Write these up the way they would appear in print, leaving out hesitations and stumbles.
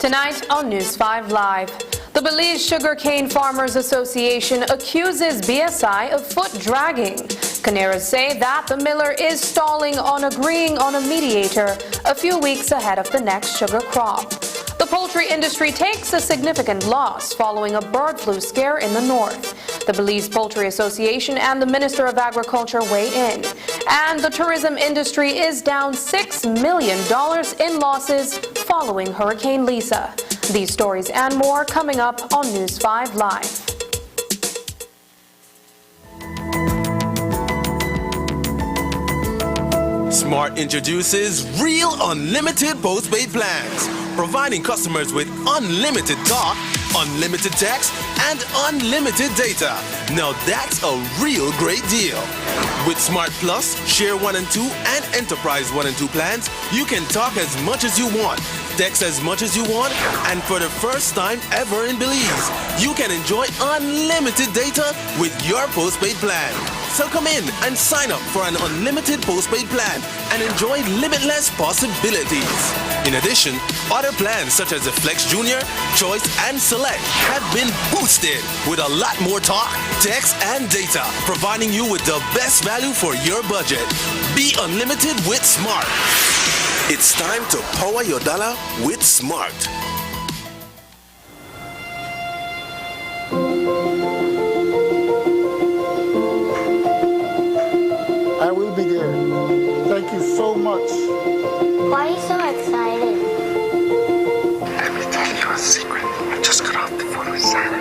Tonight on News 5 Live, the Belize Sugarcane Farmers Association accuses BSI of foot dragging. Caneras say that the miller is stalling on agreeing on a mediator a few weeks ahead of the next sugar crop. The poultry industry takes a significant loss following a bird flu scare in the north. The Belize Poultry Association and the Minister of Agriculture weigh in. And the tourism industry is down $6 million in losses following Hurricane Lisa. These stories and more coming up on News 5 Live. Smart introduces Real Unlimited Postpaid Plans, providing customers with unlimited talk, unlimited text, and unlimited data. Now that's a real great deal. With Smart Plus, Share 1 and 2, and Enterprise 1 and 2 plans, you can talk as much as you want, text as much as you want, and for the first time ever in Belize, you can enjoy unlimited data with your postpaid plan. So come in and sign up for an unlimited postpaid plan and enjoy limitless possibilities. In addition, other plans such as the Flex Junior, Choice, and Select have been boosted with a lot more talk, text, and data, providing you with the best value for your budget. Be unlimited with Smart. It's time to power your dollar with Smart. I will be there. Thank you so much. Why are you so excited? Let me tell you a secret. I just got off the phone with Sarah.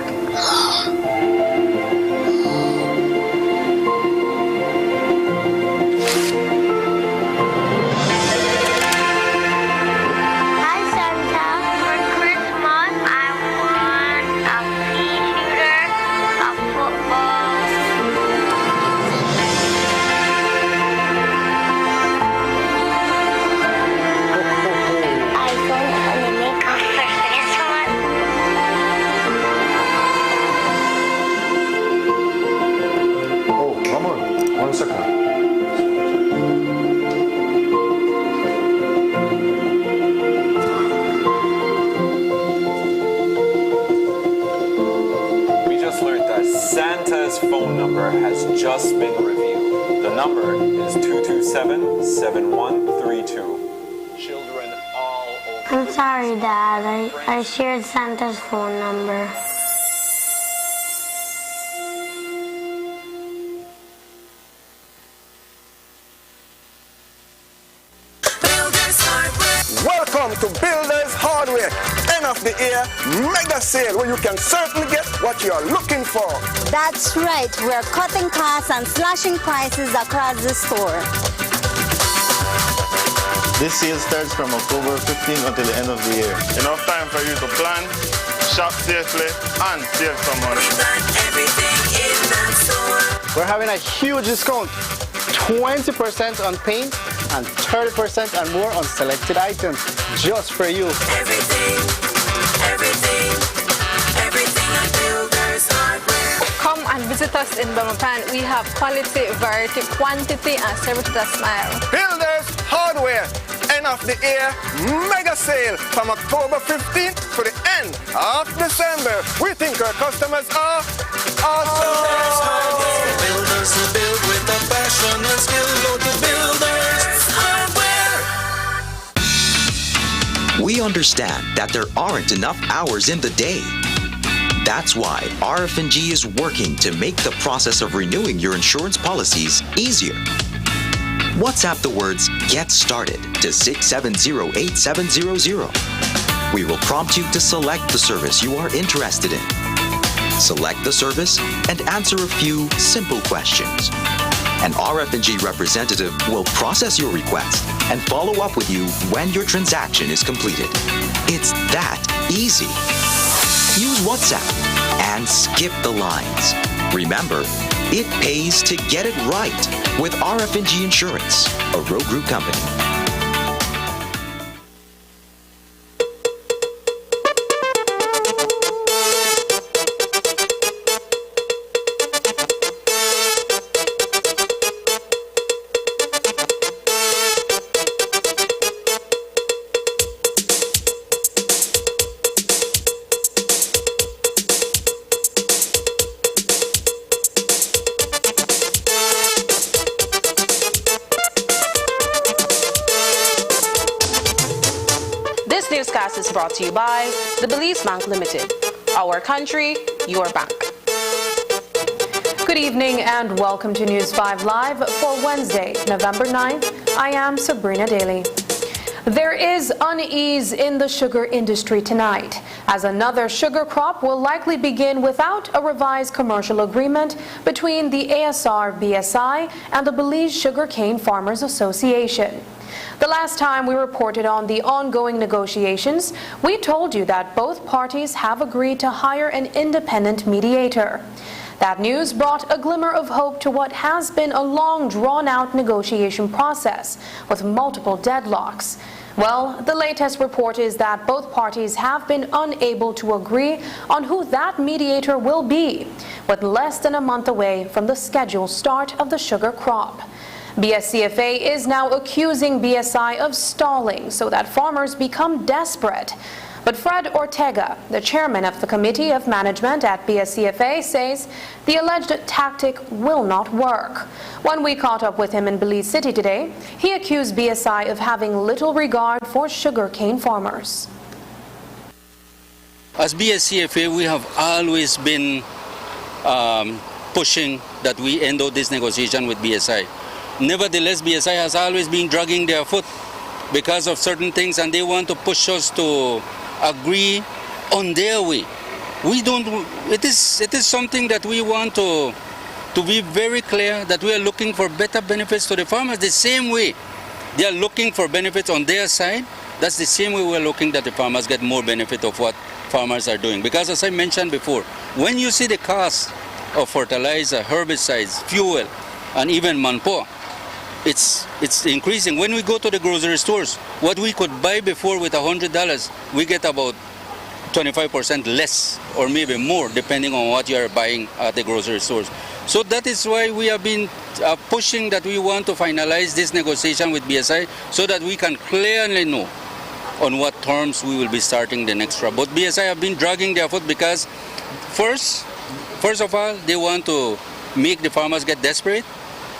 Santa's phone number has just been revealed. The number is 227-7132. Children all over. I'm sorry, Dad. I shared Santa's phone number. Welcome to Builders Hardware. End of the year mega sale where you can certainly get what you are looking for. That's right. We're cutting costs and slashing prices across the store. This sale starts from October 15th until the end of the year. Enough time for you to plan, shop safely, and save some money. We're having a huge discount. 20% on paint and 30% and more on selected items just for you. Everything at Builders Hardware. Come and visit us in Belmopan. We have quality, variety, quantity, and service with a smile. Builders Hardware. End of the year mega sale from October 15th to the end of December. We think our customers are awesome. Builders who build with a passion and skill. Go to Builders Hardware. We understand that there aren't enough hours in the day. That's why RF&G is working to make the process of renewing your insurance policies easier. WhatsApp the words "Get Started" to 670-8700. We will prompt you to select the service you are interested in. Select the service and answer a few simple questions. An RF&G representative will process your request and follow up with you when your transaction is completed. It's that easy. Use WhatsApp and skip the lines. Remember, it pays to get it right with RF&G Insurance, a Road Group company. This newscast is brought to you by the Belize Bank Limited. Our country, your bank. Good evening and welcome to News 5 Live for Wednesday, November 9th. I am Sabrina Daly. There is unease in the sugar industry tonight, as another sugar crop will likely begin without a revised commercial agreement between the ASR-BSI and the Belize Sugarcane Farmers Association. The last time we reported on the ongoing negotiations, we told you that both parties have agreed to hire an independent mediator. That news brought a glimmer of hope to what has been a long, drawn-out negotiation process with multiple deadlocks. Well, the latest report is that both parties have been unable to agree on who that mediator will be, with less than a month away from the scheduled start of the sugar crop. BSCFA is now accusing BSI of stalling so that farmers become desperate. But Fred Ortega, the chairman of the Committee of Management at BSCFA, says the alleged tactic will not work. When we caught up with him in Belize City today, he accused BSI of having little regard for sugarcane farmers. As BSCFA, we have always been pushing that we end all this negotiation with BSI. Nevertheless, BSI has always been dragging their foot because of certain things, and they want to push us to agree on their way. We don't. It is something that we want to be very clear that we are looking for better benefits to the farmers. The same way they are looking for benefits on their side, that's the same way we are looking that the farmers get more benefit of what farmers are doing. Because as I mentioned before, when you see the cost of fertilizer, herbicides, fuel, and even manpower, it's increasing. When we go to the grocery stores, what we could buy before with $100, we get about 25% less or maybe more depending on what you are buying at the grocery stores. So that is why we have been pushing that we want to finalize this negotiation with BSI so that we can clearly know on what terms we will be starting the next crop. But BSI have been dragging their foot because first of all, they want to make the farmers get desperate,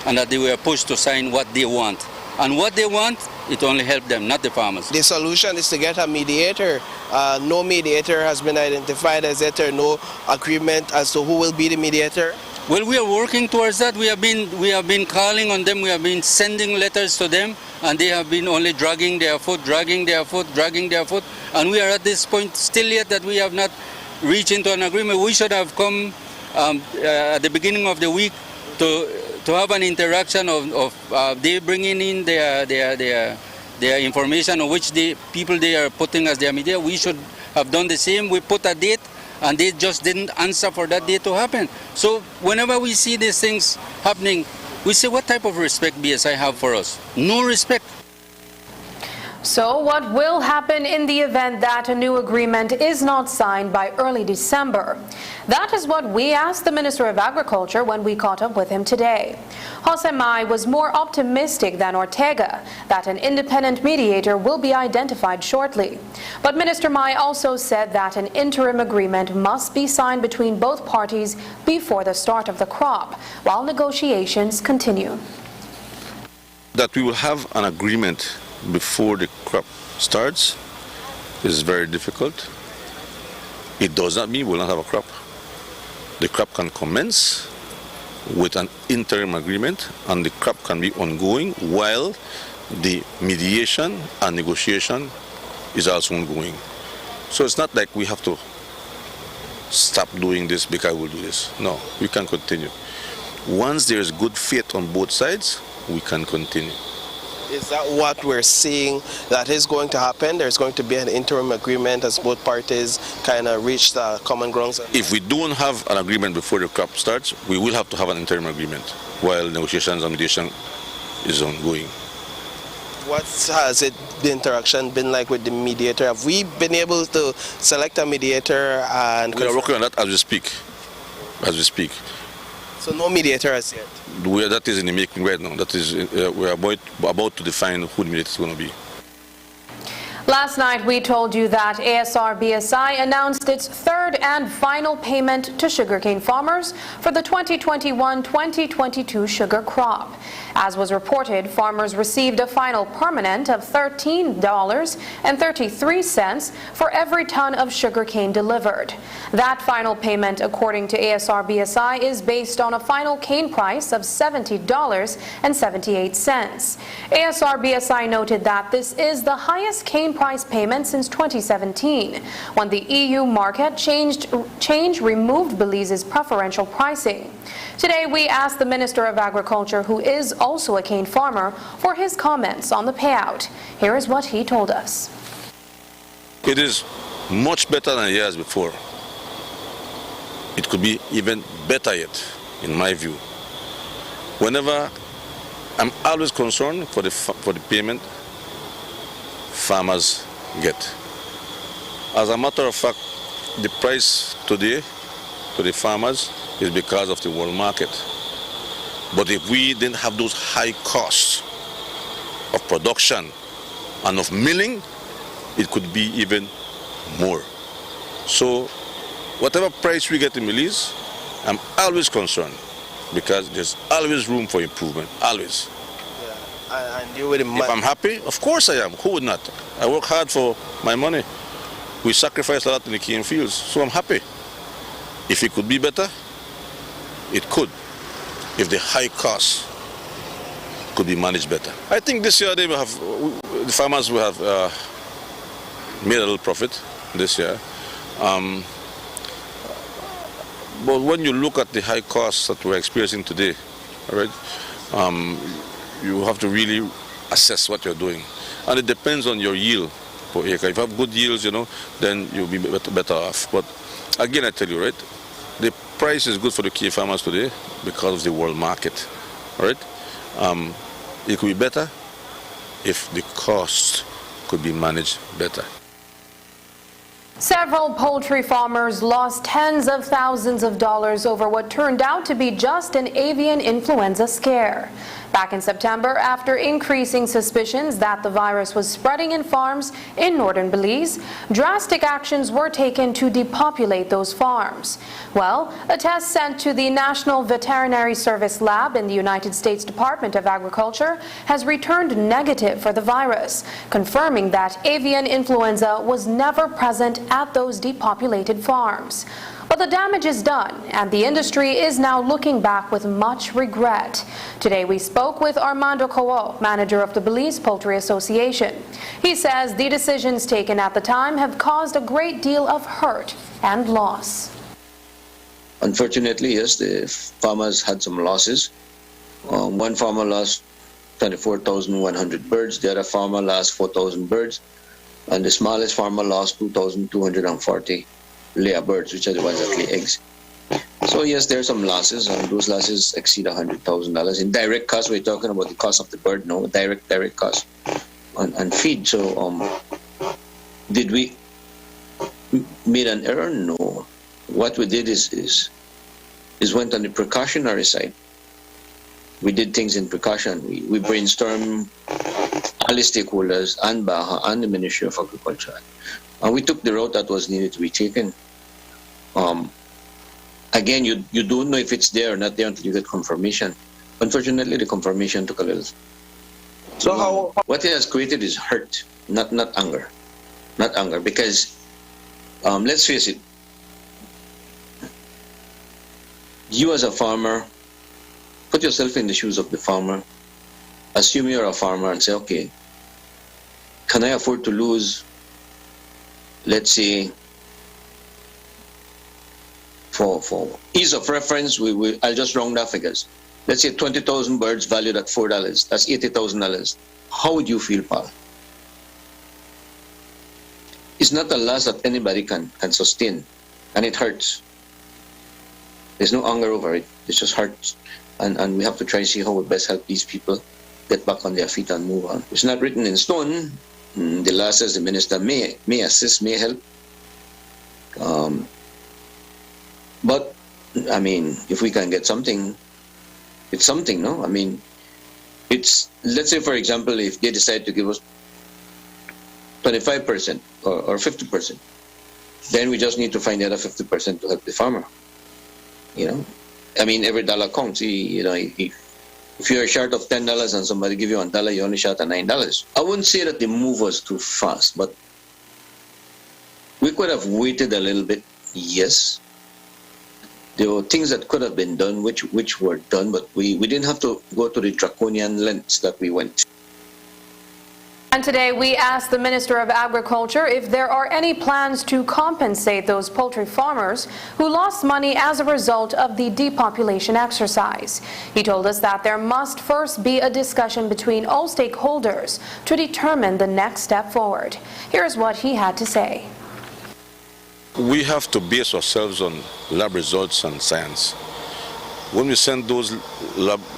and that they were pushed to sign what they want. And what they want, it only helps them, not the farmers. The solution is to get a mediator. No mediator has been identified as yet, or no agreement as to who will be the mediator. Well, we are working towards that. We have been calling on them, we have been sending letters to them, and they have been only dragging their foot. And we are at this point still yet that we have not reached into an agreement. We should have come at the beginning of the week to have an interaction of they bringing in their information, of which the people they are putting as their media. We should have done the same. We put a date, and they just didn't answer for that date to happen. So whenever we see these things happening, we say, what type of respect BSI have for us? No respect. So what will happen in the event that a new agreement is not signed by early December? That is what we asked the Minister of Agriculture when we caught up with him today. Jose Mai was more optimistic than Ortega that an independent mediator will be identified shortly. But Minister Mai also said that an interim agreement must be signed between both parties before the start of the crop, while negotiations continue. That we will have an agreement before the crop starts is very difficult. It does not mean we'll not have a crop. The crop can commence with an interim agreement, and the crop can be ongoing while the mediation and negotiation is also ongoing. So it's not like we have to stop doing this because we'll do this. No, we can continue. Once there is good faith on both sides, we can continue. Is that what we're seeing that is going to happen? There's going to be an interim agreement as both parties kind of reach the common ground? If we don't have an agreement before the crop starts, we will have to have an interim agreement while negotiations and mediation is ongoing. What has the interaction been like with the mediator? Have we been able to select a mediator? And we are working on that as we speak. So no mediator as yet? That is in the making right now. That is, we're about to define who the mediator is going to be. Last night, we told you that ASR-BSI announced its third and final payment to sugarcane farmers for the 2021-2022 sugar crop. As was reported, farmers received a final permanent of $13.33 for every ton of sugarcane delivered. That final payment, according to ASR-BSI, is based on a final cane price of $70.78. ASR-BSI noted that this is the highest cane price payment since 2017, when the EU market change removed Belize's preferential pricing. Today, we asked the Minister of Agriculture, who is also a cane farmer, for his comments on the payout. Here is what he told us. It is much better than years before. It could be even better yet, in my view. Whenever I'm always concerned for the payment farmers get. As a matter of fact, the price today to the farmers is because of the world market. But if we didn't have those high costs of production and of milling, it could be even more. So whatever price we get in Belize, I'm always concerned because there's always room for improvement, always. Yeah. And you would if I'm happy, of course I am. Who would not? I work hard for my money. We sacrifice a lot in the cane fields, so I'm happy. If it could be better, it could. If the high costs could be managed better. I think this year the farmers will have made a little profit this year. But when you look at the high costs that we're experiencing today, all right, you have to really assess what you're doing. And it depends on your yield per acre. If you have good yields, then you'll be better off. But again, I tell you, right, the price is good for the cane farmers today because of the world market, all right? It could be better if the costs could be managed better. Several poultry farmers lost tens of thousands of dollars over what turned out to be just an avian influenza scare. Back in September, after increasing suspicions that the virus was spreading in farms in northern Belize, drastic actions were taken to depopulate those farms. Well, a test sent to the National Veterinary Service Lab in the United States Department of Agriculture has returned negative for the virus, confirming that avian influenza was never present at those depopulated farms. But the damage is done, and the industry is now looking back with much regret. Today we spoke with Armando Coe, manager of the Belize Poultry Association. He says the decisions taken at the time have caused a great deal of hurt and loss. Unfortunately, yes, the farmers had some losses. One farmer lost 24,100 birds, the other farmer lost 4,000 birds, and the smallest farmer lost 2,240 layer birds, which are the ones that lay eggs. So yes, there are some losses, and those losses exceed $100,000. In direct cost, we're talking about the cost of the bird, no, direct cost and feed. So did we made an error? No. What we did is went on the precautionary side. We did things in precaution. We brainstormed all the stakeholders and BAHA and the Ministry of Agriculture. And we took the route that was needed to be taken. Again, you don't know if it's there or not there until you get confirmation. Unfortunately, the confirmation took a little. So what it has created is hurt, not anger. Not anger, because let's face it, you as a farmer, put yourself in the shoes of the farmer, assume you're a farmer and say, okay, can I afford to lose, let's say, for ease of reference, I'll just round our figures. Let's say 20,000 birds valued at $4. That's $80,000. How would you feel, Paul? It's not a loss that anybody can sustain, and it hurts. There's no anger over it. It just hurts, and we have to try to see how we best help these people get back on their feet and move on. It's not written in stone. The law says the minister may assist, may help. But I mean, if we can get something, it's something, no? I mean, it's, let's say for example, if they decide to give us 25% or 50%, then we just need to find the other 50% to help the farmer. You know, I mean, every dollar counts. You know, if you're short of $10 and somebody give you $1, you only short at $9. I wouldn't say that the move was too fast, but we could have waited a little bit. Yes, there were things that could have been done, which were done, but we didn't have to go to the draconian lengths that we went. And today we asked the Minister of Agriculture if there are any plans to compensate those poultry farmers who lost money as a result of the depopulation exercise. He told us that there must first be a discussion between all stakeholders to determine the next step forward. Here's what he had to say. We have to base ourselves on lab results and science. When we sent those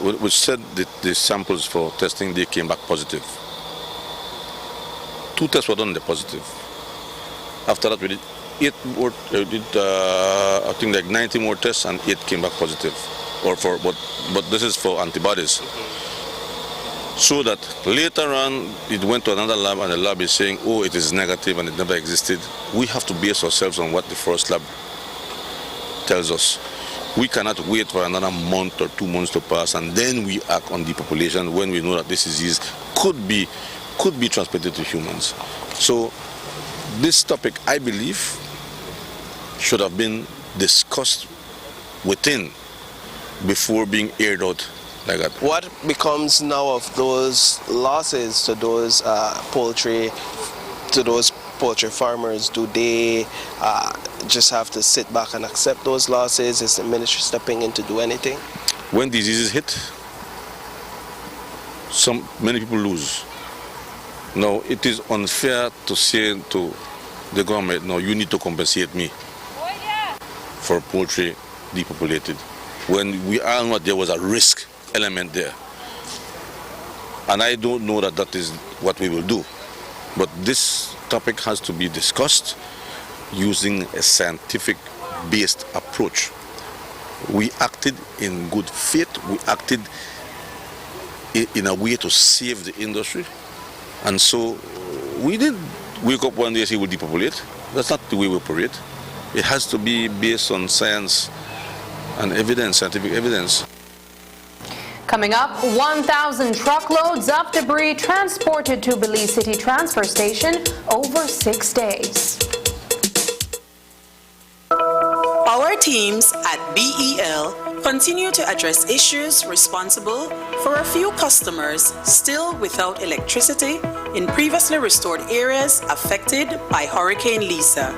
we sent the samples for testing, they came back positive. 2 tests were done, they're positive. After that, we did 8 more, I think like 90 more tests, and 8 came back positive. But this is for antibodies. So that later on, it went to another lab, and the lab is saying, oh, it is negative and it never existed. We have to base ourselves on what the first lab tells us. We cannot wait for another month or 2 months to pass, and then we act on depopulation when we know that this disease could be transmitted to humans. So this topic, I believe, should have been discussed within before being aired out like that. What becomes now of those losses to those poultry farmers? Do they just have to sit back and accept those losses? Is the ministry stepping in to do anything? When diseases hit, many people lose. Now, it is unfair to say to the government, no, you need to compensate me for poultry depopulated, when we all know there was a risk element there. And I don't know that that is what we will do. But this topic has to be discussed using a scientific-based approach. We acted in good faith. We acted in a way to save the industry. And so we did wake up one day and say we'll depopulate. That's not the way we operate. It has to be based on science and evidence, scientific evidence. Coming up, 1,000 truckloads of debris transported to Belize City Transfer Station over 6 days. Our teams at BEL continue to address issues responsible for a few customers still without electricity in previously restored areas affected by Hurricane Lisa.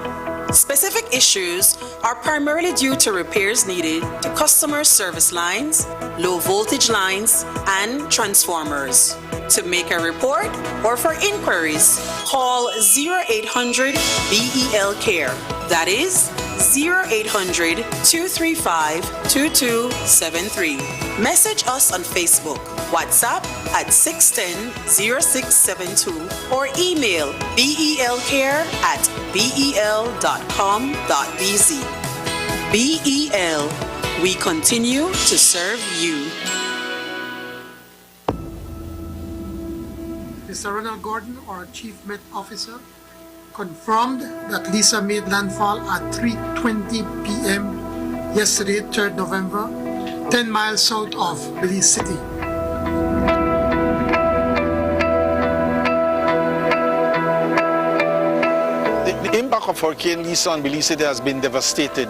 Specific issues are primarily due to repairs needed to customer service lines, low voltage lines, and transformers. To make a report or for inquiries, call 0800 BEL Care. That is 0800 235 2273. Message us on Facebook, WhatsApp at 610-0672 or email belcare@bel.com.bz. BEL, we continue to serve you. Mr. Ronald Gordon, our Chief Met Officer, confirmed that Lisa made landfall at 3:20 p.m. yesterday, 3rd November, 10 miles south of Belize City. The impact of Hurricane Lisa on Belize City has been devastating.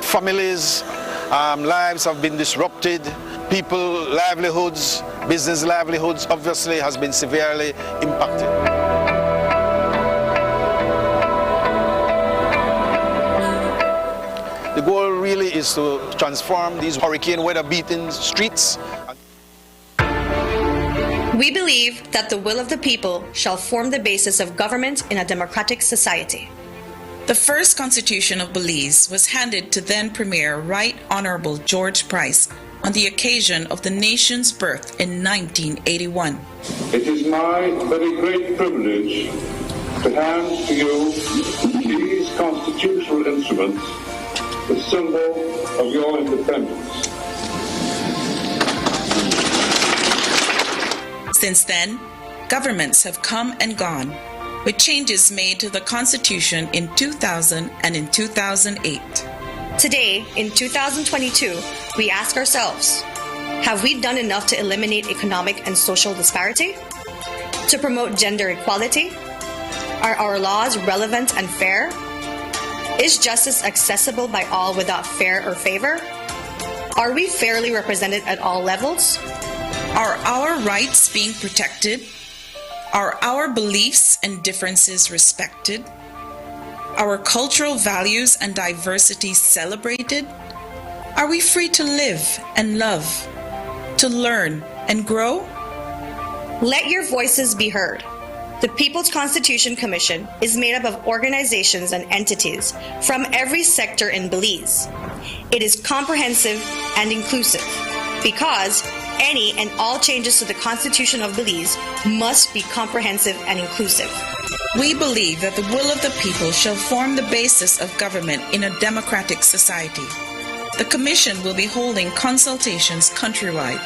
Families' lives have been disrupted. People, livelihoods, business livelihoods, obviously has been severely impacted. The goal really is to transform these hurricane weather-beaten streets. We believe that the will of the people shall form the basis of government in a democratic society. The first constitution of Belize was handed to then Premier Right Honorable George Price on the occasion of the nation's birth in 1981. It is my very great privilege to hand to you these constitutional instruments, the symbol of your independence. Since then, governments have come and gone, with changes made to the Constitution in 2000 and in 2008. Today, in 2022, we ask ourselves, have we done enough to eliminate economic and social disparity? To promote gender equality? Are our laws relevant and fair? Is justice accessible by all without fear or favor? Are we fairly represented at all levels? Are our rights being protected? Are our beliefs and differences respected? Our cultural values and diversity celebrated? Are we free to live and love, to learn and grow? Let your voices be heard. The People's Constitution Commission is made up of organizations and entities from every sector in Belize. It is comprehensive and inclusive because any and all changes to the Constitution of Belize must be comprehensive and inclusive. We believe that the will of the people shall form the basis of government in a democratic society. The Commission will be holding consultations countrywide.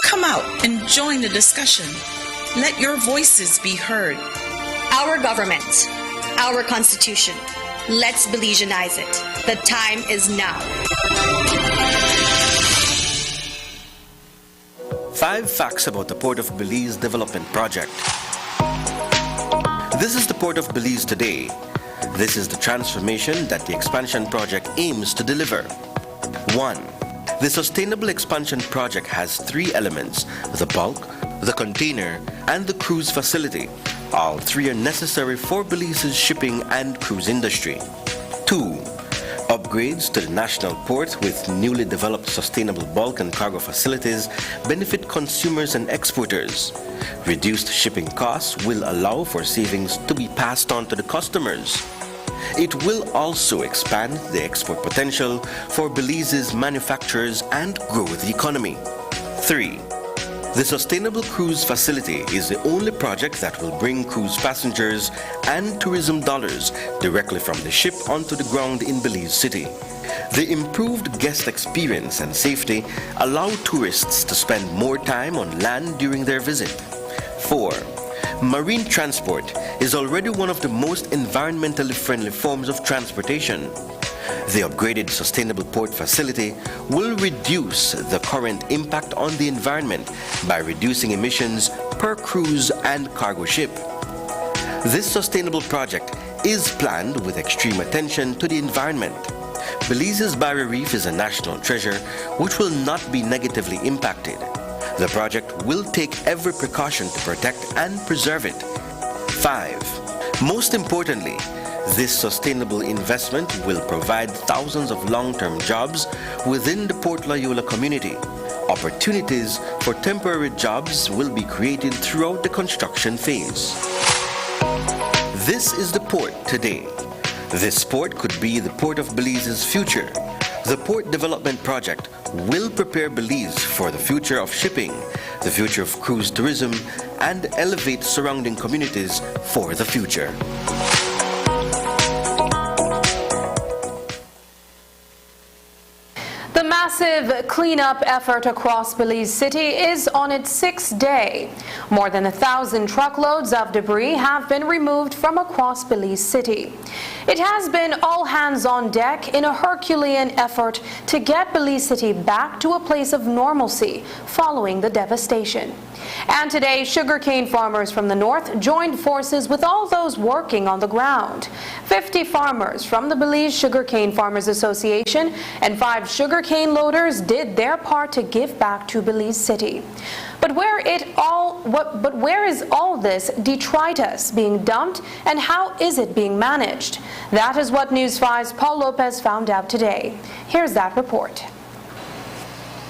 Come out and join the discussion. Let your voices be heard. Our government, our Constitution. Let's Belizeanize it. The time is now. 5 facts about the Port of Belize Development Project. This is the Port of Belize today. This is the transformation that the expansion project aims to deliver. 1. The Sustainable Expansion Project has 3 elements: the bulk, the container, and the cruise facility. All 3 are necessary for Belize's shipping and cruise industry. 2. Upgrades to the national port with newly developed sustainable bulk and cargo facilities benefit consumers and exporters. Reduced shipping costs will allow for savings to be passed on to the customers. It will also expand the export potential for Belize's manufacturers and grow the economy. 3. The Sustainable Cruise Facility is the only project that will bring cruise passengers and tourism dollars directly from the ship onto the ground in Belize City. The improved guest experience and safety allow tourists to spend more time on land during their visit. 4. Marine transport is already one of the most environmentally friendly forms of transportation. The upgraded Sustainable Port Facility will reduce the current impact on the environment by reducing emissions per cruise and cargo ship. This sustainable project is planned with extreme attention to the environment. Belize's barrier reef is a national treasure which will not be negatively impacted. The project will take every precaution to protect and preserve it. 5. Most importantly, this sustainable investment will provide thousands of long-term jobs within the Port Loyola community. Opportunities for temporary jobs will be created throughout the construction phase. This is the port today. This port could be the Port of Belize's future. The Port Development Project will prepare Belize for the future of shipping, the future of cruise tourism, and elevate surrounding communities for the future. The massive cleanup effort across Belize City is on its 6th day. More than 1,000 truckloads of debris have been removed from across Belize City. It has been all hands on deck in a Herculean effort to get Belize City back to a place of normalcy following the devastation. And today, sugarcane farmers from the north joined forces with all those working on the ground. 50 farmers from the Belize Sugarcane Farmers Association and 5 sugarcane loaders loaders did their part to give back to Belize City. But where is all this detritus being dumped, and how is it being managed? That is what News 5's Paul Lopez found out today. Here's that report.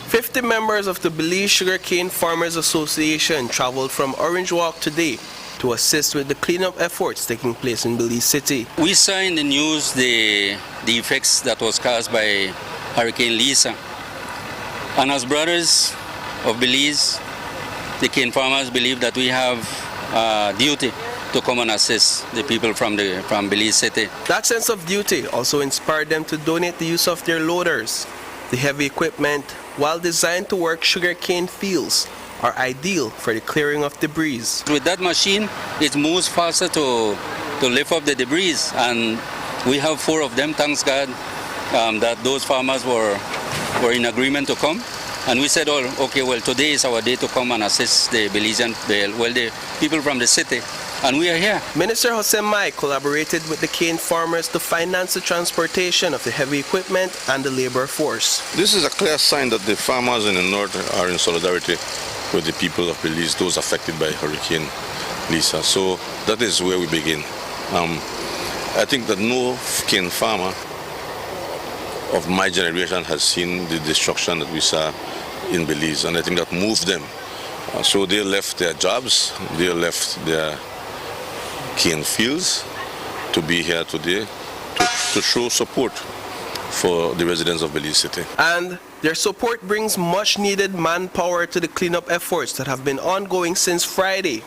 50 members of the Belize Sugarcane Farmers Association traveled from Orange Walk today to assist with the cleanup efforts taking place in Belize City. We saw in the news the effects that was caused by Hurricane Lisa. And as brothers of Belize, the cane farmers believe that we have a duty to come and assist the people from Belize City. That sense of duty also inspired them to donate the use of their loaders. The heavy equipment, while designed to work sugarcane fields, are ideal for the clearing of debris. With that machine, it moves faster to lift up the debris, and we have 4 of them, thanks God, that those farmers were in agreement to come. And we said, oh, okay, well, today is our day to come and assist the Belizean, the people from the city, and we are here. Minister Jose Mai collaborated with the cane farmers to finance the transportation of the heavy equipment and the labor force. This is a clear sign that the farmers in the north are in solidarity with the people of Belize, those affected by Hurricane Lisa. So that is where we begin. I think that no cane farmer of my generation has seen the destruction that we saw in Belize, and I think that moved them. So they left their jobs, they left their cane fields to be here today to show support for the residents of Belize City. And their support brings much needed manpower to the cleanup efforts that have been ongoing since Friday.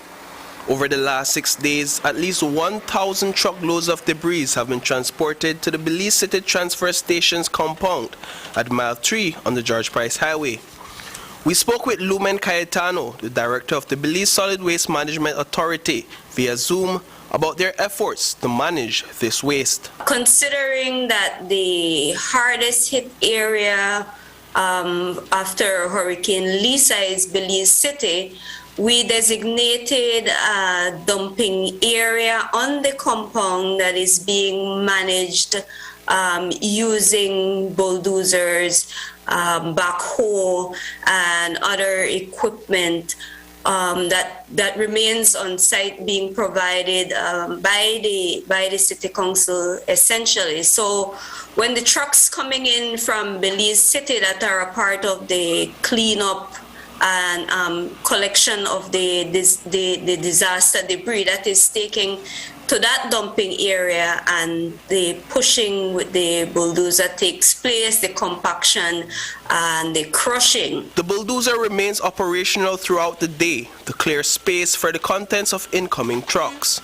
Over the last 6 days, at least 1,000 truckloads of debris have been transported to the Belize City Transfer Station's compound at Mile 3 on the George Price Highway. We spoke with Lumen Cayetano, the director of the Belize Solid Waste Management Authority, via Zoom about their efforts to manage this waste. Considering that the hardest hit area after Hurricane Lisa is Belize City, we designated a dumping area on the compound that is being managed using bulldozers, backhoe, and other equipment that remains on site, being provided by the city council essentially. So when the trucks coming in from Belize City that are a part of the cleanup and collection of the disaster debris that is taking to that dumping area, and the pushing with the bulldozer takes place, the compaction and the crushing. The bulldozer remains operational throughout the day to clear space for the contents of incoming trucks.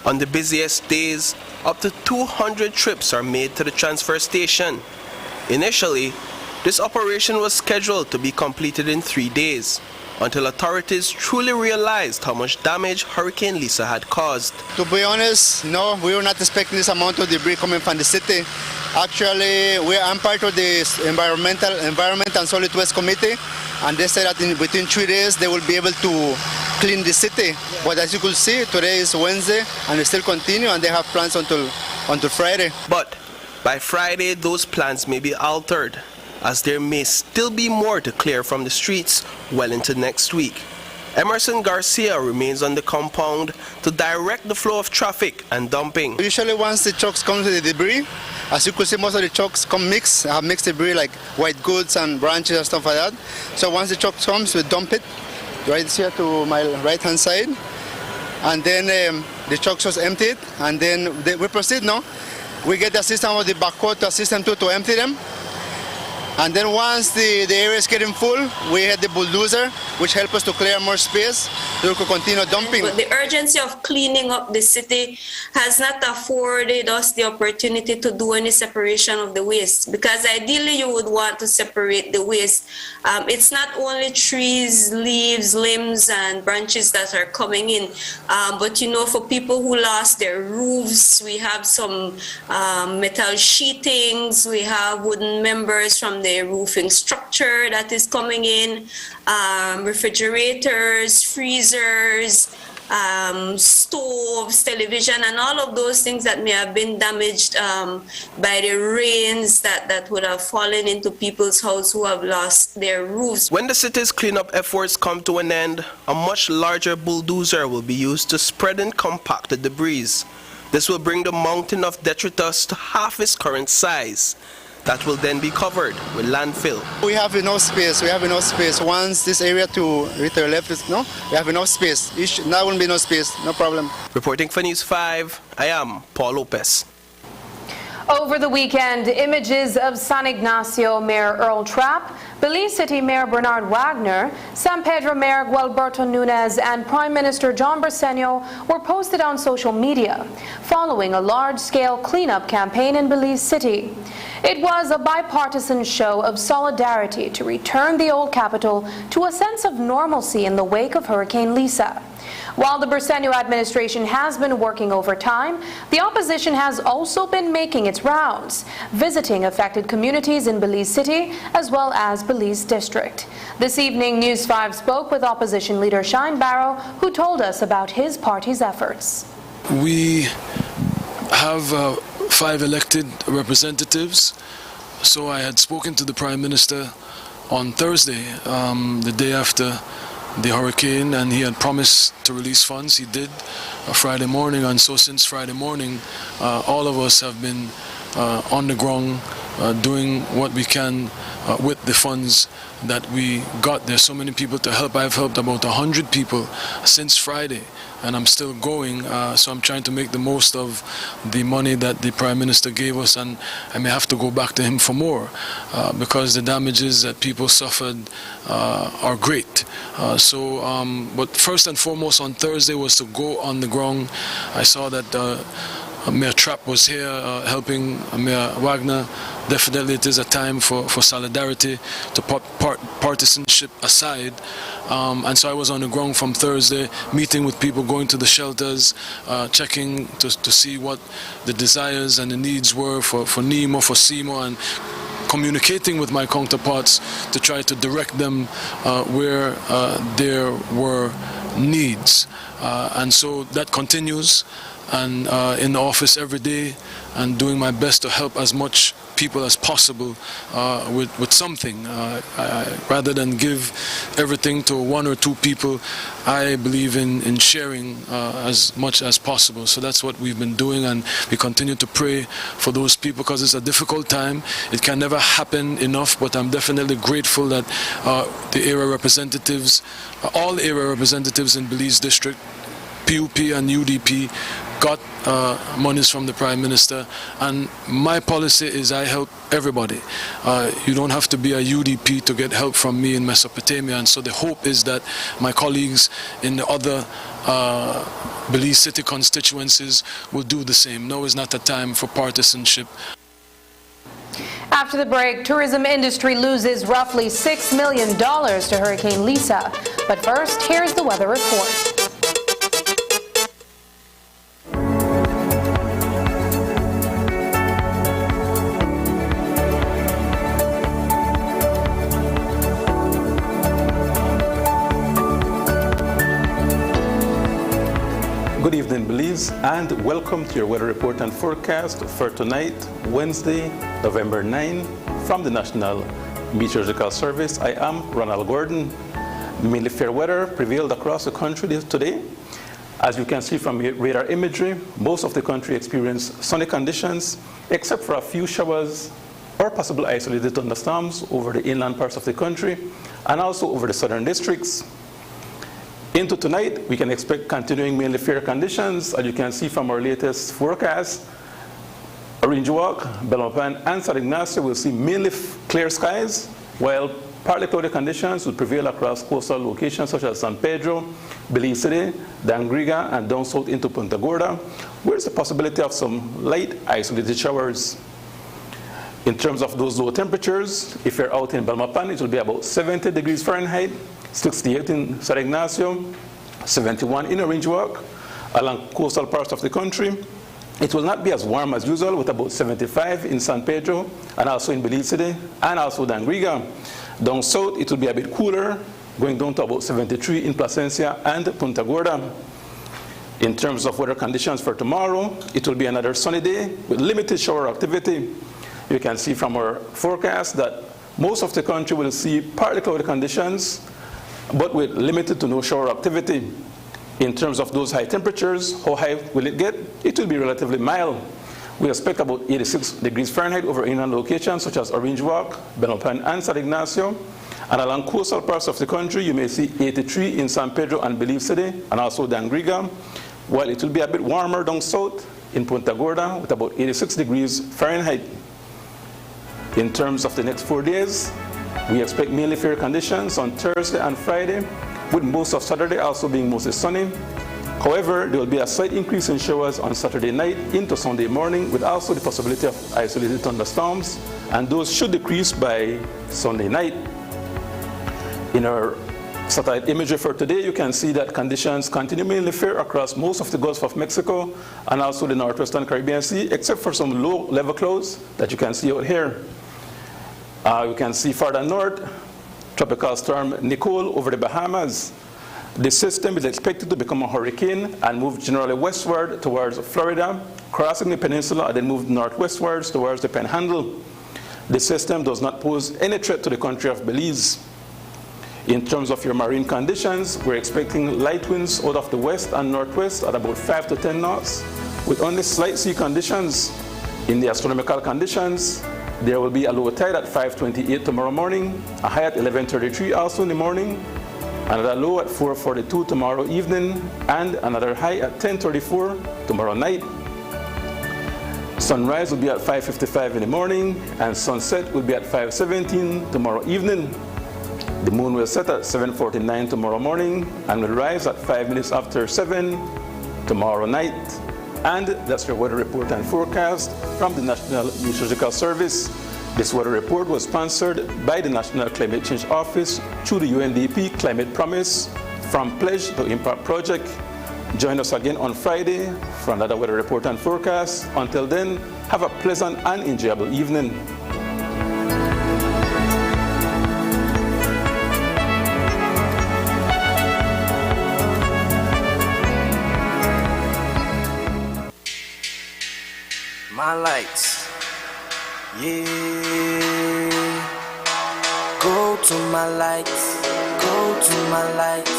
On the busiest days, up to 200 trips are made to the transfer station. Initially, this operation was scheduled to be completed in 3 days, until authorities truly realized how much damage Hurricane Lisa had caused. To be honest, no, we were not expecting this amount of debris coming from the city. Actually, I'm part of the Environment and Solid Waste Committee, and they said that within 3 days they will be able to clean the city. But as you could see, today is Wednesday, and they still continue, and they have plans until Friday. But by Friday, those plans may be altered, as there may still be more to clear from the streets well into next week. Emerson Garcia remains on the compound to direct the flow of traffic and dumping. Usually once the trucks come to the debris, as you could see, most of the trucks come have mixed debris like white goods and branches and stuff like that. So once the truck comes, we dump it right here to my right hand side, and then the truck just empty it, and then we proceed now. We get the assistance of the backhoe to assist them to empty them. And then once the area is getting full, we had the bulldozer, which helps us to clear more space, so we could continue dumping. But the urgency of cleaning up the city has not afforded us the opportunity to do any separation of the waste, because ideally you would want to separate the waste. It's not only trees, leaves, limbs, and branches that are coming in, but you know, for people who lost their roofs, we have some metal sheetings, we have wooden members from the roofing structure that is coming in, refrigerators, freezers, stoves, television, and all of those things that may have been damaged by the rains that would have fallen into people's houses who have lost their roofs. When the city's cleanup efforts come to an end, a much larger bulldozer will be used to spread and compact the debris. This will bring the mountain of detritus to half its current size. That will then be covered with landfill. We have enough space. We have enough space. Once this area to the left is we have enough space. Now will be no space, no problem. Reporting for News 5, I am Paul Lopez. Over the weekend, images of San Ignacio Mayor Earl Trapp, Belize City Mayor Bernard Wagner, San Pedro Mayor Gualberto Nunez, and Prime Minister John Briceño were posted on social media, following a large-scale cleanup campaign in Belize City. It was a bipartisan show of solidarity to return the old capital to a sense of normalcy in the wake of Hurricane Lisa. While the Briceño administration has been working overtime, the opposition has also been making its rounds, visiting affected communities in Belize City as well as Belize District. This evening, News 5 spoke with opposition leader Shine Barrow, who told us about his party's efforts. We have 5 elected representatives, so I had spoken to the Prime Minister on Thursday, the day after the hurricane, and he had promised to release funds. He did Friday morning, and so since Friday morning all of us have been on the ground doing what we can with the funds that we got. There's so many people to help. I've helped about 100 people since Friday, and I'm still going, so I'm trying to make the most of the money that the Prime Minister gave us, and I may have to go back to him for more because the damages that people suffered are great. But first and foremost on Thursday was to go on the ground. I saw that Mayor Trapp was here helping Mayor Wagner. Definitely it is a time for solidarity, to put partisanship aside. And so I was on the ground from Thursday, meeting with people, going to the shelters, checking to see what the desires and the needs were for NEMO, for CEMO, and communicating with my counterparts to try to direct them where there were needs. And so that continues, and in the office every day, and doing my best to help as much people as possible with something. Rather than give everything to 1 or 2 people, I believe in sharing as much as possible. So that's what we've been doing, and we continue to pray for those people because it's a difficult time. It can never happen enough, but I'm definitely grateful that the area representatives, all the area representatives in Belize District, PUP and UDP, got monies from the Prime Minister, and my policy is I help everybody. You don't have to be a UDP to get help from me in Mesopotamia, and so the hope is that my colleagues in the other Belize City constituencies will do the same. No, it's not a time for partisanship. After the break, tourism industry loses roughly $6 million to Hurricane Lisa. But first, here's the weather report. Good evening, Belize, and welcome to your weather report and forecast for tonight, Wednesday, November 9, from the National Meteorological Service. I am Ronald Gordon. Mainly fair weather prevailed across the country today. As you can see from radar imagery, most of the country experienced sunny conditions, except for a few showers or possible isolated thunderstorms over the inland parts of the country and also over the southern districts. Into tonight, we can expect continuing mainly fair conditions. As you can see from our latest forecast, Orange Walk, Belmopan, and San Ignacio will see mainly clear skies, while partly cloudy conditions will prevail across coastal locations such as San Pedro, Belize City, Dangriga, and down south into Punta Gorda, where there's a possibility of some light isolated showers. In terms of those low temperatures, if you're out in Belmopan, it will be about 70 degrees Fahrenheit, 68 in San Ignacio, 71 in Orange Walk. Along coastal parts of the country, it will not be as warm as usual, with about 75 in San Pedro and also in Belize City and also Dangriga. Down south, it will be a bit cooler, going down to about 73 in Placencia and Punta Gorda. In terms of weather conditions for tomorrow, it will be another sunny day with limited shower activity. You can see from our forecast that most of the country will see partly cloudy conditions, but with limited to no shower activity. In terms of those high temperatures, how high will it get? It will be relatively mild. We expect about 86 degrees Fahrenheit over inland locations such as Orange Walk, Belmopan, and San Ignacio. And along coastal parts of the country, you may see 83 in San Pedro and Belize City, and also Dangriga, while it will be a bit warmer down south in Punta Gorda with about 86 degrees Fahrenheit. In terms of the next 4 days, we expect mainly fair conditions on Thursday and Friday, with most of Saturday also being mostly sunny. However, there will be a slight increase in showers on Saturday night into Sunday morning, with also the possibility of isolated thunderstorms, and those should decrease by Sunday night. In our satellite imagery for today, you can see that conditions continue mainly fair across most of the Gulf of Mexico and also the northwestern Caribbean Sea, except for some low-level clouds that you can see out here. You can see farther north, tropical storm Nicole over the Bahamas. The system is expected to become a hurricane and move generally westward towards Florida, crossing the peninsula and then move northwestwards towards the Panhandle. The system does not pose any threat to the country of Belize. In terms of your marine conditions, we're expecting light winds out of the west and northwest at about 5 to 10 knots, with only slight sea conditions. In the astronomical conditions, there will be a low tide at 5:28 tomorrow morning, a high at 11:33 also in the morning, another low at 4:42 tomorrow evening, and another high at 10:34 tomorrow night. Sunrise will be at 5:55 in the morning, and sunset will be at 5:17 tomorrow evening. The moon will set at 7:49 tomorrow morning and will rise at 5 minutes after 7 tomorrow night. And that's your weather report and forecast from the National Meteorological Service. This weather report was sponsored by the National Climate Change Office through the UNDP Climate Promise from Pledge to Impact Project. Join us again on Friday for another weather report and forecast. Until then, have a pleasant and enjoyable evening. My lights, yeah. Go to my lights, go to my lights.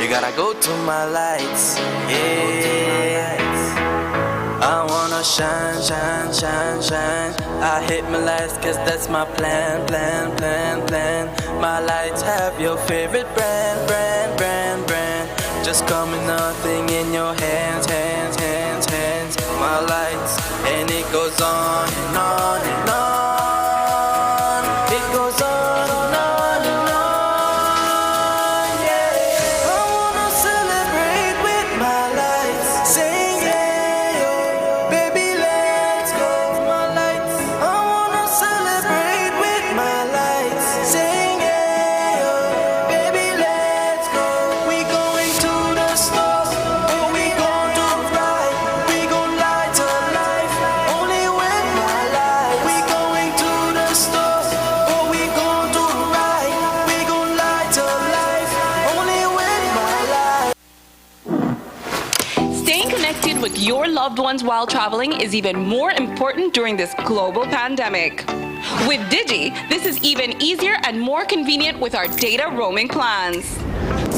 You gotta go to my lights, yeah. I wanna shine, shine, shine, shine. I hit my lights cause that's my plan, plan, plan, plan. My lights have your favorite brand, brand, brand, brand. Just come with nothing in your hands, hands, hands, hands. My lights, and it goes on and on and on. It goes on and on and on, yeah. I wanna celebrate with my lights, sing yeah, yo, baby let's go. My lights, I wanna celebrate with my lights, sing yeah, yo, baby let's go. We going to the store, oh we gon' do right, we gon' light a life, only with my light. We going to the store, oh we gon' do right, we gon' light a life, only with my light. Staying connected with your loved ones while traveling is even more important during this global pandemic. With Digi, this is even easier and more convenient with our data roaming plans.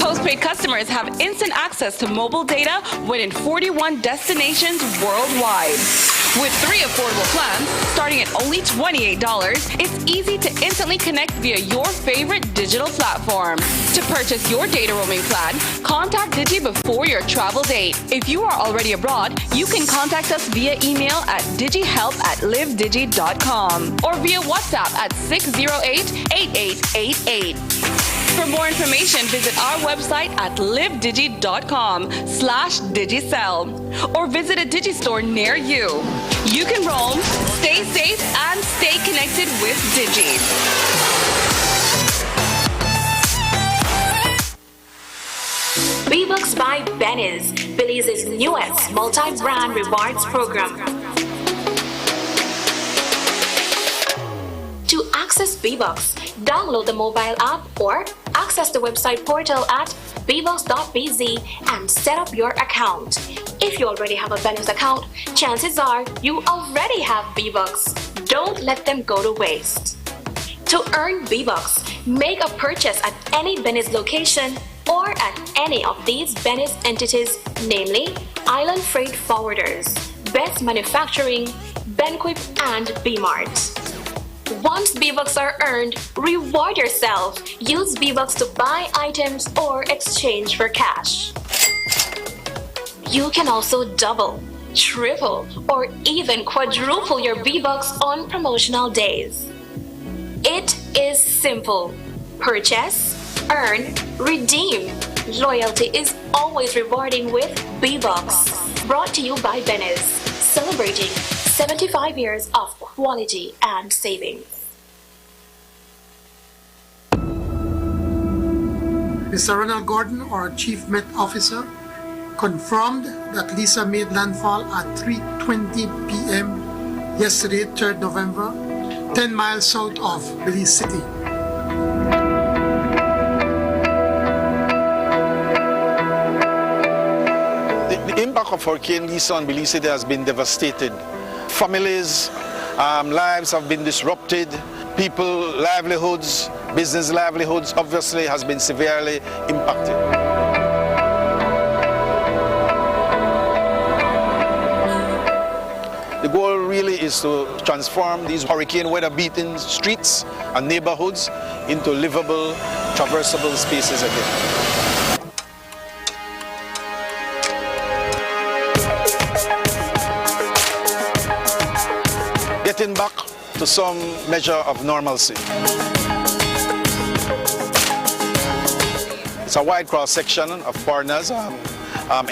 Postpaid customers have instant access to mobile data within 41 destinations worldwide. With 3 affordable plans, starting at only $28, it's easy to instantly connect via your favorite digital platform. To purchase your data roaming plan, contact Digi before your travel date. If you are already abroad, you can contact us via email at digihelp@livedigi.com or via WhatsApp at 608-8888. For more information, visit our website at livedigi.com/digicel or visit a Digi store near you. You can roam, stay safe, and stay connected with Digi. V-Bucks by Benny's, Belize's newest multi-brand rewards program. To access V-Bucks, download the mobile app or access the website portal at vbucks.bz and set up your account. If you already have a Venice account, chances are you already have V-Bucks. Don't let them go to waste. To earn V-Bucks, make a purchase at any Venice location or at any of these Venice entities, namely Island Freight Forwarders, Best Manufacturing, Benquip, and B-Mart. Once V-Bucks are earned, reward yourself. Use V-Bucks to buy items or exchange for cash. You can also double, triple, or even quadruple your V-Bucks on promotional days. It is simple. Purchase, earn, redeem. Loyalty is always rewarding with V-Bucks. Brought to you by Venice, celebrating 75 years of quality and savings. Mr. Ronald Gordon, our Chief Met Officer, confirmed that Lisa made landfall at 3:20 p.m. yesterday, 3rd November, 10 miles south of Belize City. The impact of Hurricane Lisa on Belize City has been devastating. Families, lives have been disrupted. People, livelihoods, business livelihoods obviously has been severely impacted. The goal really is to transform these hurricane weather-beaten streets and neighborhoods into livable, traversable spaces again. Getting back to some measure of normalcy. It's a wide cross-section of partners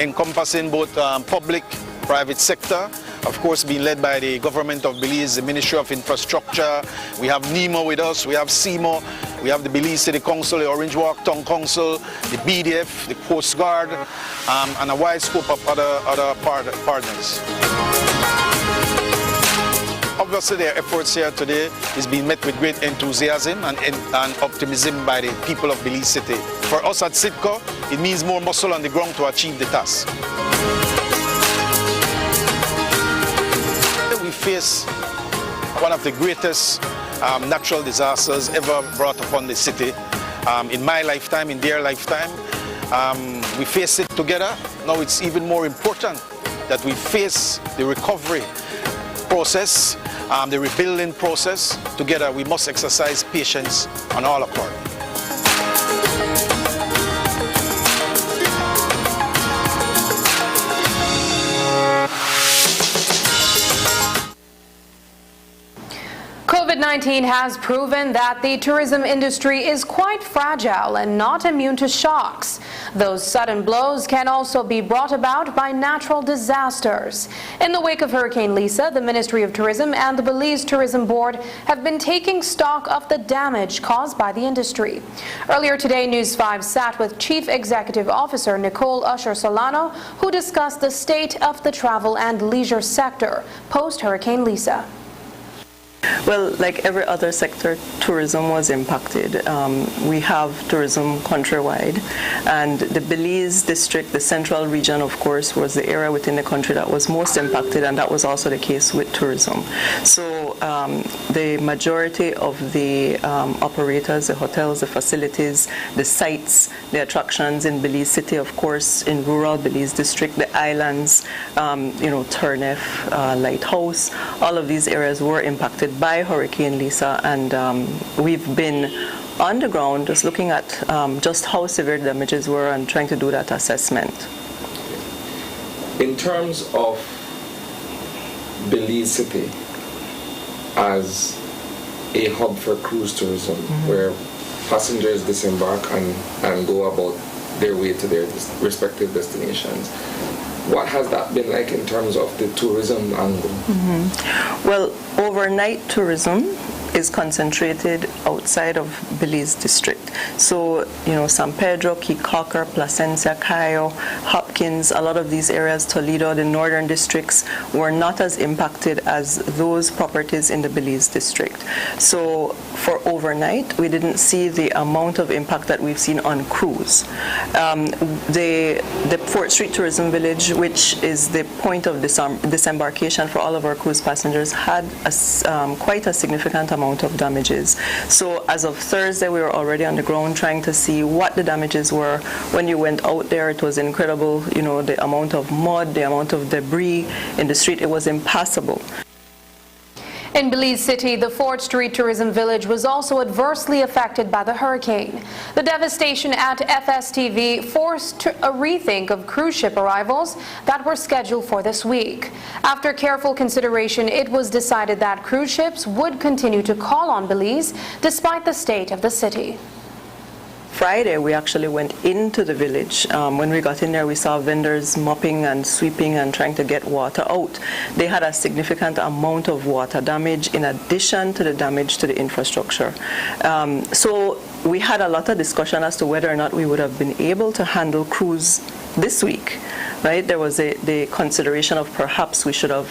encompassing both public, private sector, of course being led by the government of Belize, the Ministry of Infrastructure. We have NEMO with us, we have CIMO, we have the Belize City Council, the Orange Walk Town Council, the BDF, the Coast Guard, and a wide scope of other partners. Obviously, their efforts here today is being met with great enthusiasm and optimism by the people of Belize City. For us at CITCO, it means more muscle on the ground to achieve the task. We face one of the greatest natural disasters ever brought upon the city in my lifetime, in their lifetime. We face it together. Now it's even more important that we face the recovery process, the rebuilding process together. We must exercise patience on all accord. COVID-19 has proven that the tourism industry is quite fragile and not immune to shocks. Those sudden blows can also be brought about by natural disasters. In the wake of Hurricane Lisa, the Ministry of Tourism and the Belize Tourism Board have been taking stock of the damage caused by the industry. Earlier today, News 5 sat with Chief Executive Officer Nicole Usher Solano, who discussed the state of the travel and leisure sector post-Hurricane Lisa. Well, like every other sector, tourism was impacted. We have tourism countrywide, and the Belize district, the central region, of course, was the area within the country that was most impacted, and that was also the case with tourism. So the majority of the operators, the hotels, the facilities, the sites, the attractions in Belize City, of course, in rural Belize district, the islands, Turniff, Lighthouse, all of these areas were impacted by Hurricane Lisa, and we've been on the ground just looking at just how severe the damages were and trying to do that assessment. In terms of Belize City as a hub for cruise tourism, where passengers disembark and go about their way to their respective destinations, what has that been like in terms of the tourism angle? Well, overnight tourism is concentrated outside of Belize district. So, San Pedro, Key Cocker, Placencia, Cayo, Hopkins, a lot of these areas, Toledo, the northern districts, were not as impacted as those properties in the Belize district. So for overnight, we didn't see the amount of impact that we've seen on cruise. The Fort Street Tourism Village, which is the point of disembarkation for all of our cruise passengers, had quite a significant amount of damages. So as of Thursday, we were already on the ground trying to see what the damages were. When you went out there, it was incredible, the amount of mud, the amount of debris in the street. It was impassable. In Belize City, the Fort Street Tourism Village was also adversely affected by the hurricane. The devastation at FSTV forced a rethink of cruise ship arrivals that were scheduled for this week. After careful consideration, it was decided that cruise ships would continue to call on Belize despite the state of the city. Friday, we actually went into the village. When we got in there, we saw vendors mopping and sweeping and trying to get water out. They had a significant amount of water damage in addition to the damage to the infrastructure. So we had a lot of discussion as to whether or not we would have been able to handle cruise this week. Right? There was the consideration of perhaps we should have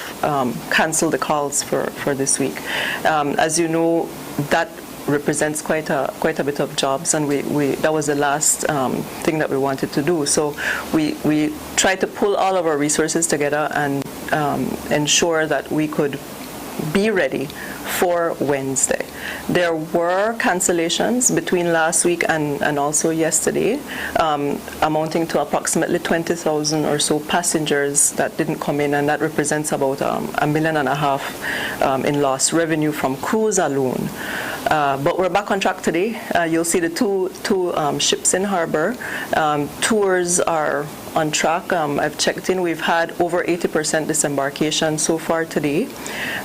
canceled the calls for this week. As you know, that represents quite a bit of jobs, and that was the last thing that we wanted to do. So we tried to pull all of our resources together and ensure that we could be ready for Wednesday. There were cancellations between last week and also yesterday, amounting to approximately 20,000 or so passengers that didn't come in, and that represents about $1.5 million in lost revenue from cruise alone. But we're back on track today. You'll see the two ships in harbor. Tours are on track. I've checked in. We've had over 80% disembarkation so far today.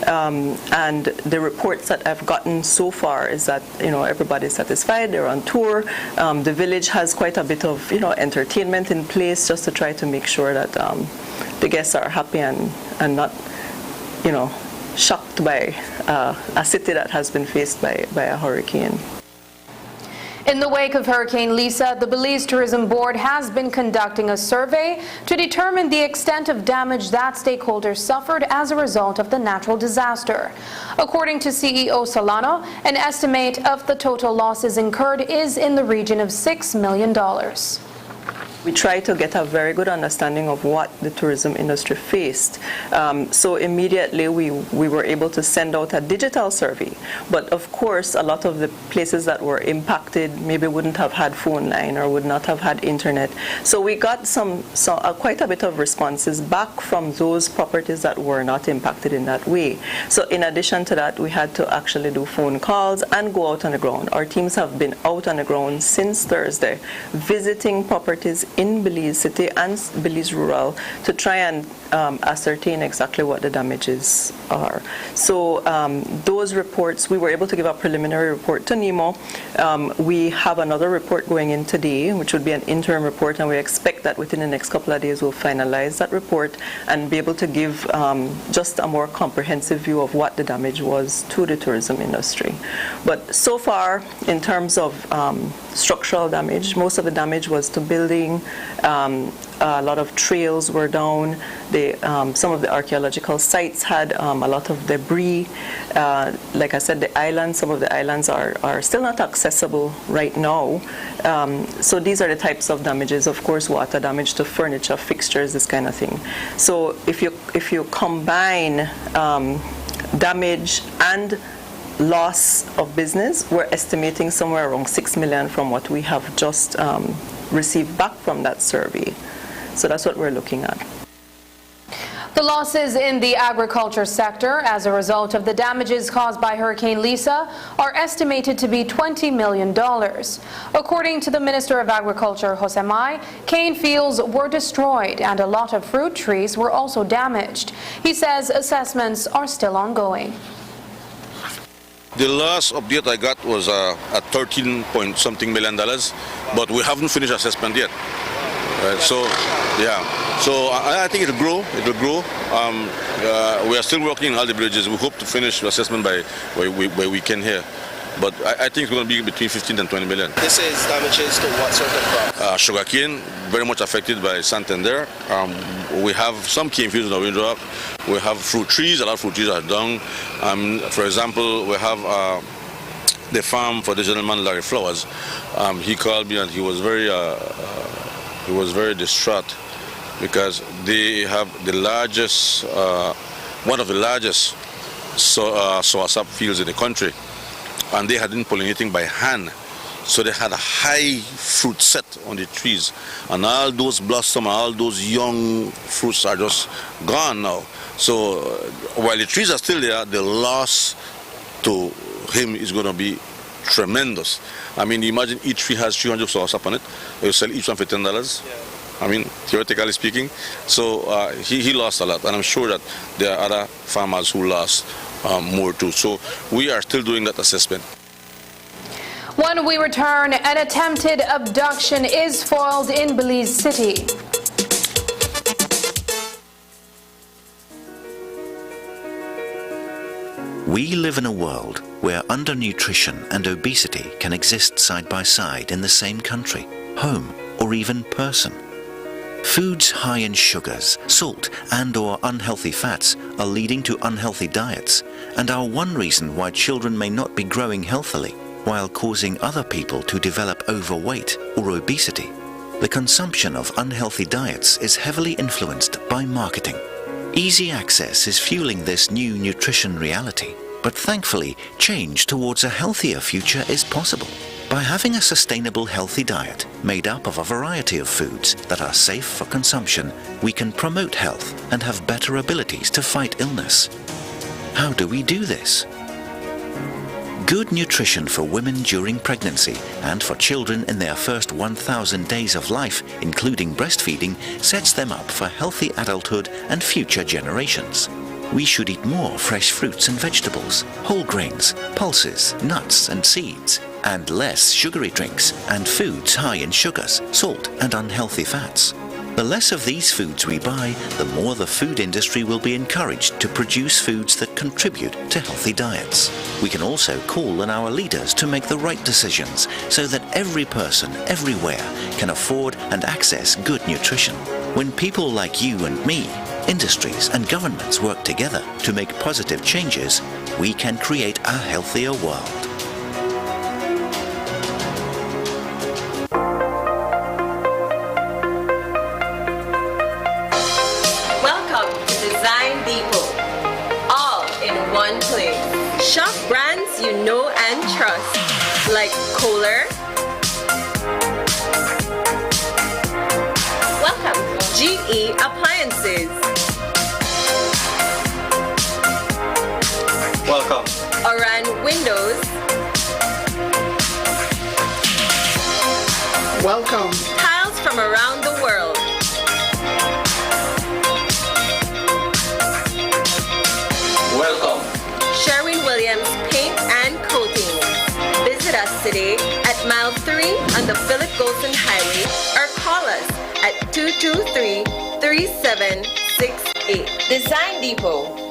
And the reports that I've gotten so far is that, everybody's satisfied. They're on tour. The village has quite a bit of, entertainment in place just to try to make sure that the guests are happy and not, shocked by a city that has been faced by a hurricane. In the wake of Hurricane Lisa, the Belize Tourism Board has been conducting a survey to determine the extent of damage that stakeholders suffered as a result of the natural disaster. According to CEO Solano, an estimate of the total losses incurred is in the region of $6 million. We tried to get a very good understanding of what the tourism industry faced. So immediately we were able to send out a digital survey. But of course, a lot of the places that were impacted maybe wouldn't have had phone line or would not have had internet. So we got quite a bit of responses back from those properties that were not impacted in that way. So in addition to that, we had to actually do phone calls and go out on the ground. Our teams have been out on the ground since Thursday, visiting properties in Belize City and Belize Rural to try and ascertain exactly what the damages are. So those reports, we were able to give a preliminary report to NEMO. We have another report going in today, which would be an interim report, and we expect that within the next couple of days we'll finalize that report and be able to give just a more comprehensive view of what the damage was to the tourism industry. But so far, in terms of structural damage, most of the damage was to building. A lot of trails were down. Some of the archaeological sites had a lot of debris. Like I said, some of the islands are still not accessible right now. So these are the types of damages. Of course, water damage to furniture, fixtures, this kind of thing. So if you combine damage and loss of business, we're estimating somewhere around $6 million from what we have just received back from that survey. So that's what we're looking at. The losses in the agriculture sector as a result of the damages caused by Hurricane Lisa are estimated to be $20 million. According to the Minister of Agriculture, Jose Mai, cane fields were destroyed and a lot of fruit trees were also damaged. He says assessments are still ongoing. The last update I got was at $13 point something million, but we haven't finished assessment yet. Right? So, yeah. So I think it will grow. It will grow. We are still working on all the bridges. We hope to finish the assessment by weekend here. But I think it's going to be between 15 and 20 million. This is damages to what sort of crop? Sugarcane, very much affected by Santander. We have some cane fields in the Windrock. We have fruit trees. A lot of fruit trees are down. For example, we have the farm for the gentleman Larry Flowers. He called me and he was very distraught because they have the largest, one of the largest soursop fields in the country. And they hadn't pollinating by hand, so they had a high fruit set on the trees, and all those blossom, all those young fruits are just gone now. So while the trees are still there, the loss to him is going to be tremendous. I mean, imagine each tree has 300 soursop on it. You sell each one for $10. I mean, theoretically speaking. So he lost a lot, and I'm sure that there are other farmers who lost more too. So we are still doing that assessment. When we return, an attempted abduction is foiled in Belize City. We live in a world where undernutrition and obesity can exist side by side in the same country, home, or even person. Foods high in sugars, salt, and/or unhealthy fats are leading to unhealthy diets and are one reason why children may not be growing healthily, while causing other people to develop overweight or obesity. The consumption of unhealthy diets is heavily influenced by marketing. Easy access is fueling this new nutrition reality, but thankfully, change towards a healthier future is possible. By having a sustainable healthy diet made up of a variety of foods that are safe for consumption, we can promote health and have better abilities to fight illness. How do we do this? Good nutrition for women during pregnancy and for children in their first 1,000 days of life, including breastfeeding, sets them up for healthy adulthood and future generations. We should eat more fresh fruits and vegetables, whole grains, pulses, nuts and seeds, and less sugary drinks and foods high in sugars, salt and unhealthy fats. The less of these foods we buy, the more the food industry will be encouraged to produce foods that contribute to healthy diets. We can also call on our leaders to make the right decisions so that every person, everywhere, can afford and access good nutrition. When people like you and me, industries and governments work together to make positive changes, we can create a healthier world. One place. Shop brands you know and trust, like Kohler. Welcome, GE Appliances. Welcome, Oran Windows. welcome, Tiles from around the world. welcome. Sherwin-Williams Paint and Coating. Visit us today at mile 3 on the Philip Golson Highway or call us at 223-3768. Design Depot.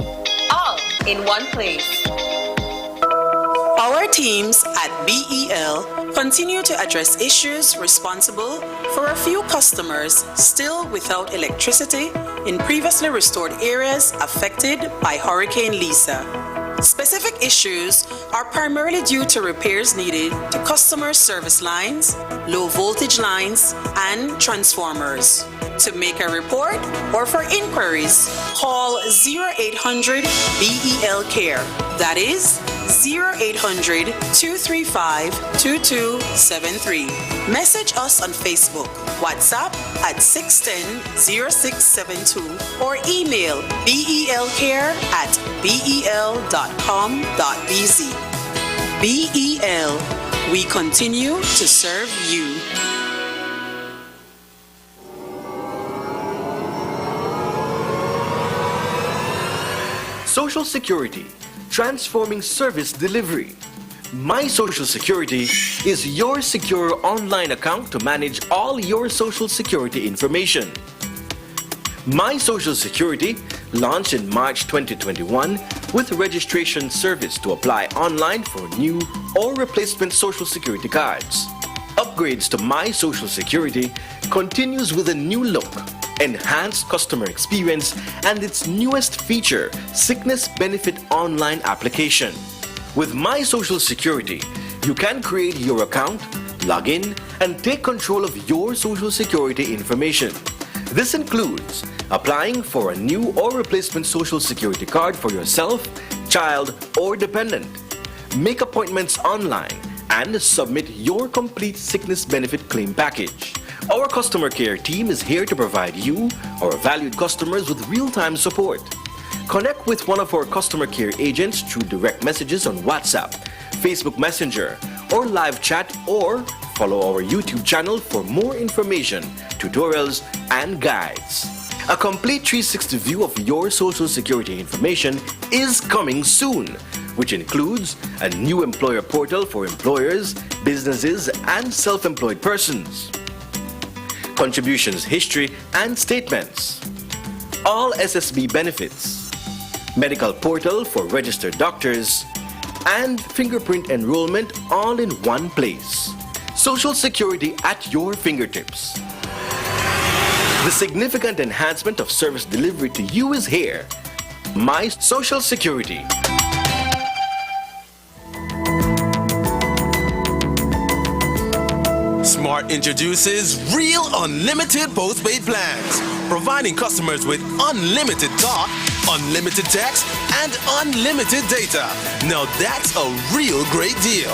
All in one place. Our teams at BEL continue to address issues responsible for a few customers still without electricity in previously restored areas affected by Hurricane Lisa. Specific issues are primarily due to repairs needed to customer service lines, low voltage lines, and transformers. To make a report or for inquiries, call 0800 BEL Care. That is 0800 235 2273. Message us on Facebook, WhatsApp at 610-0672 or email belcare@bel.com.bz. BEL, we continue to serve you. Social Security, transforming service delivery. My Social Security is your secure online account to manage all your Social Security information. My Social Security launched in March 2021 with a registration service to apply online for new or replacement Social Security cards. Upgrades to My Social Security continues with a new look, enhanced customer experience, and its newest feature, Sickness Benefit Online application. With My Social Security, you can create your account, log in, and take control of your Social Security information. This includes applying for a new or replacement Social Security card for yourself, child, or dependent. Make appointments online and submit your complete sickness benefit claim package. Our customer care team is here to provide you, our valued customers, with real-time support. Connect with one of our customer care agents through direct messages on WhatsApp, Facebook Messenger, or live chat, or follow our YouTube channel for more information, tutorials, and guides. A complete 360 view of your Social Security information is coming soon, which includes a new employer portal for employers, businesses, and self-employed persons, contributions history and statements, all SSB benefits, medical portal for registered doctors, and fingerprint enrollment all in one place. Social Security at your fingertips. The significant enhancement of service delivery to you is here. My Social Security. Smart introduces Real Unlimited Postpaid Plans, providing customers with unlimited talk, unlimited text, and unlimited data. Now that's a real great deal.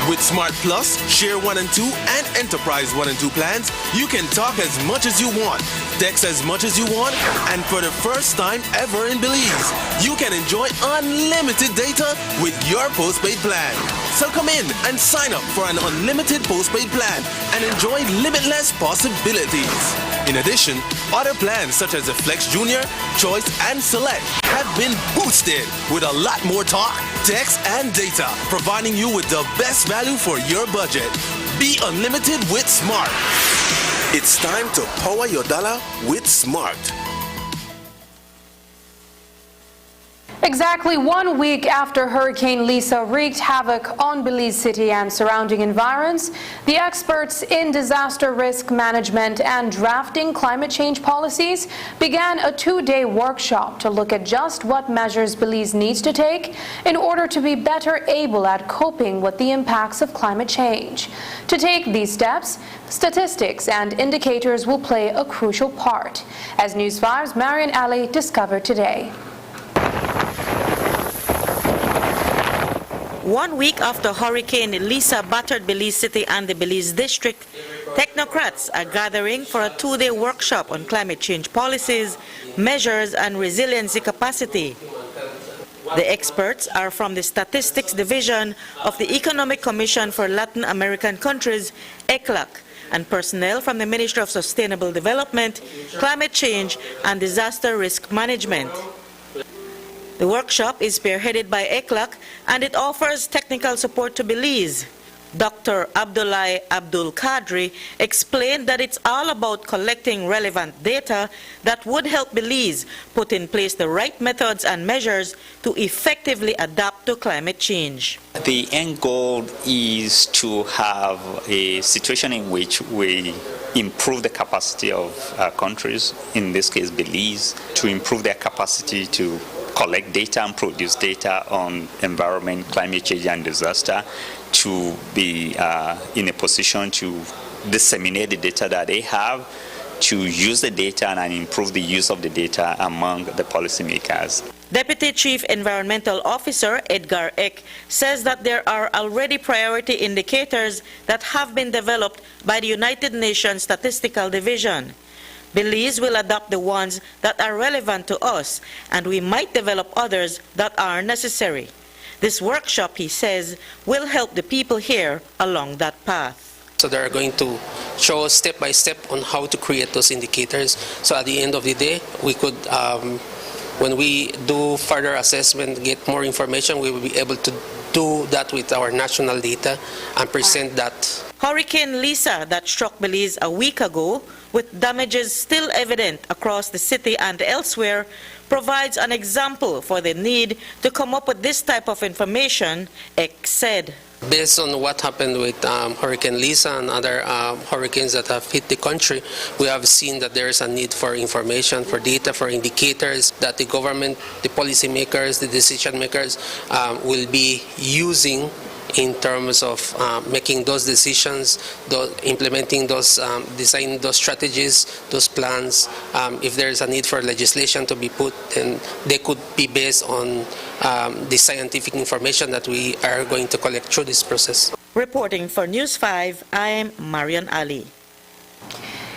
With Smart Plus, Share 1 and 2, and Enterprise 1 and 2 plans, you can talk as much as you want, text as much as you want, and for the first time ever in Belize, you can enjoy unlimited data with your postpaid plan. So come in and sign up for an unlimited postpaid plan and enjoy limitless possibilities. In addition, other plans such as the Flex Junior, Choice, and Select have been boosted with a lot more talk, text, and data, providing you with the best value for your budget. Be unlimited with Smart. It's time to power your dollar with Smart. Exactly 1 week after Hurricane Lisa wreaked havoc on Belize City and surrounding environs, the experts in disaster risk management and drafting climate change policies began a 2-day workshop to look at just what measures Belize needs to take in order to be better able at coping with the impacts of climate change. To take these steps, statistics and indicators will play a crucial part, as News 5's Marian Ali discovered today. 1 week after Hurricane Lisa battered Belize City and the Belize District, technocrats are gathering for a 2-day workshop on climate change policies, measures, and resiliency capacity. The experts are from the Statistics Division of the Economic Commission for Latin American Countries, ECLAC, and personnel from the Ministry of Sustainable Development, Climate Change, and Disaster Risk Management. The workshop is spearheaded by ECLAC, and it offers technical support to Belize. Dr. Abdullahi Abdul Qadri explained that it's all about collecting relevant data that would help Belize put in place the right methods and measures to effectively adapt to climate change. The end goal is to have a situation in which we improve the capacity of countries, in this case Belize, to improve their capacity to collect data and produce data on environment, climate change, and disaster, to be in a position to disseminate the data that they have, to use the data and improve the use of the data among the policymakers. Deputy Chief Environmental Officer Edgar Eck says that there are already priority indicators that have been developed by the United Nations Statistical Division. Belize will adopt the ones that are relevant to us, and we might develop others that are necessary. This workshop, he says, will help the people here along that path. So they're going to show us step by step on how to create those indicators. So at the end of the day, we could, when we do further assessment, get more information, we will be able to do that with our national data and present that. Hurricane Lisa that struck Belize a week ago, with damages still evident across the city and elsewhere, provides an example for the need to come up with this type of information, Ek said. Based on what happened with Hurricane Lisa and other hurricanes that have hit the country, we have seen that there is a need for information, for data, for indicators that the government, the policymakers, the decision makers will be using in terms of making those decisions, implementing those, designing those strategies, those plans. If there is a need for legislation to be put, then they could be based on the scientific information that we are going to collect through this process. Reporting for News 5, I am Marian Ali.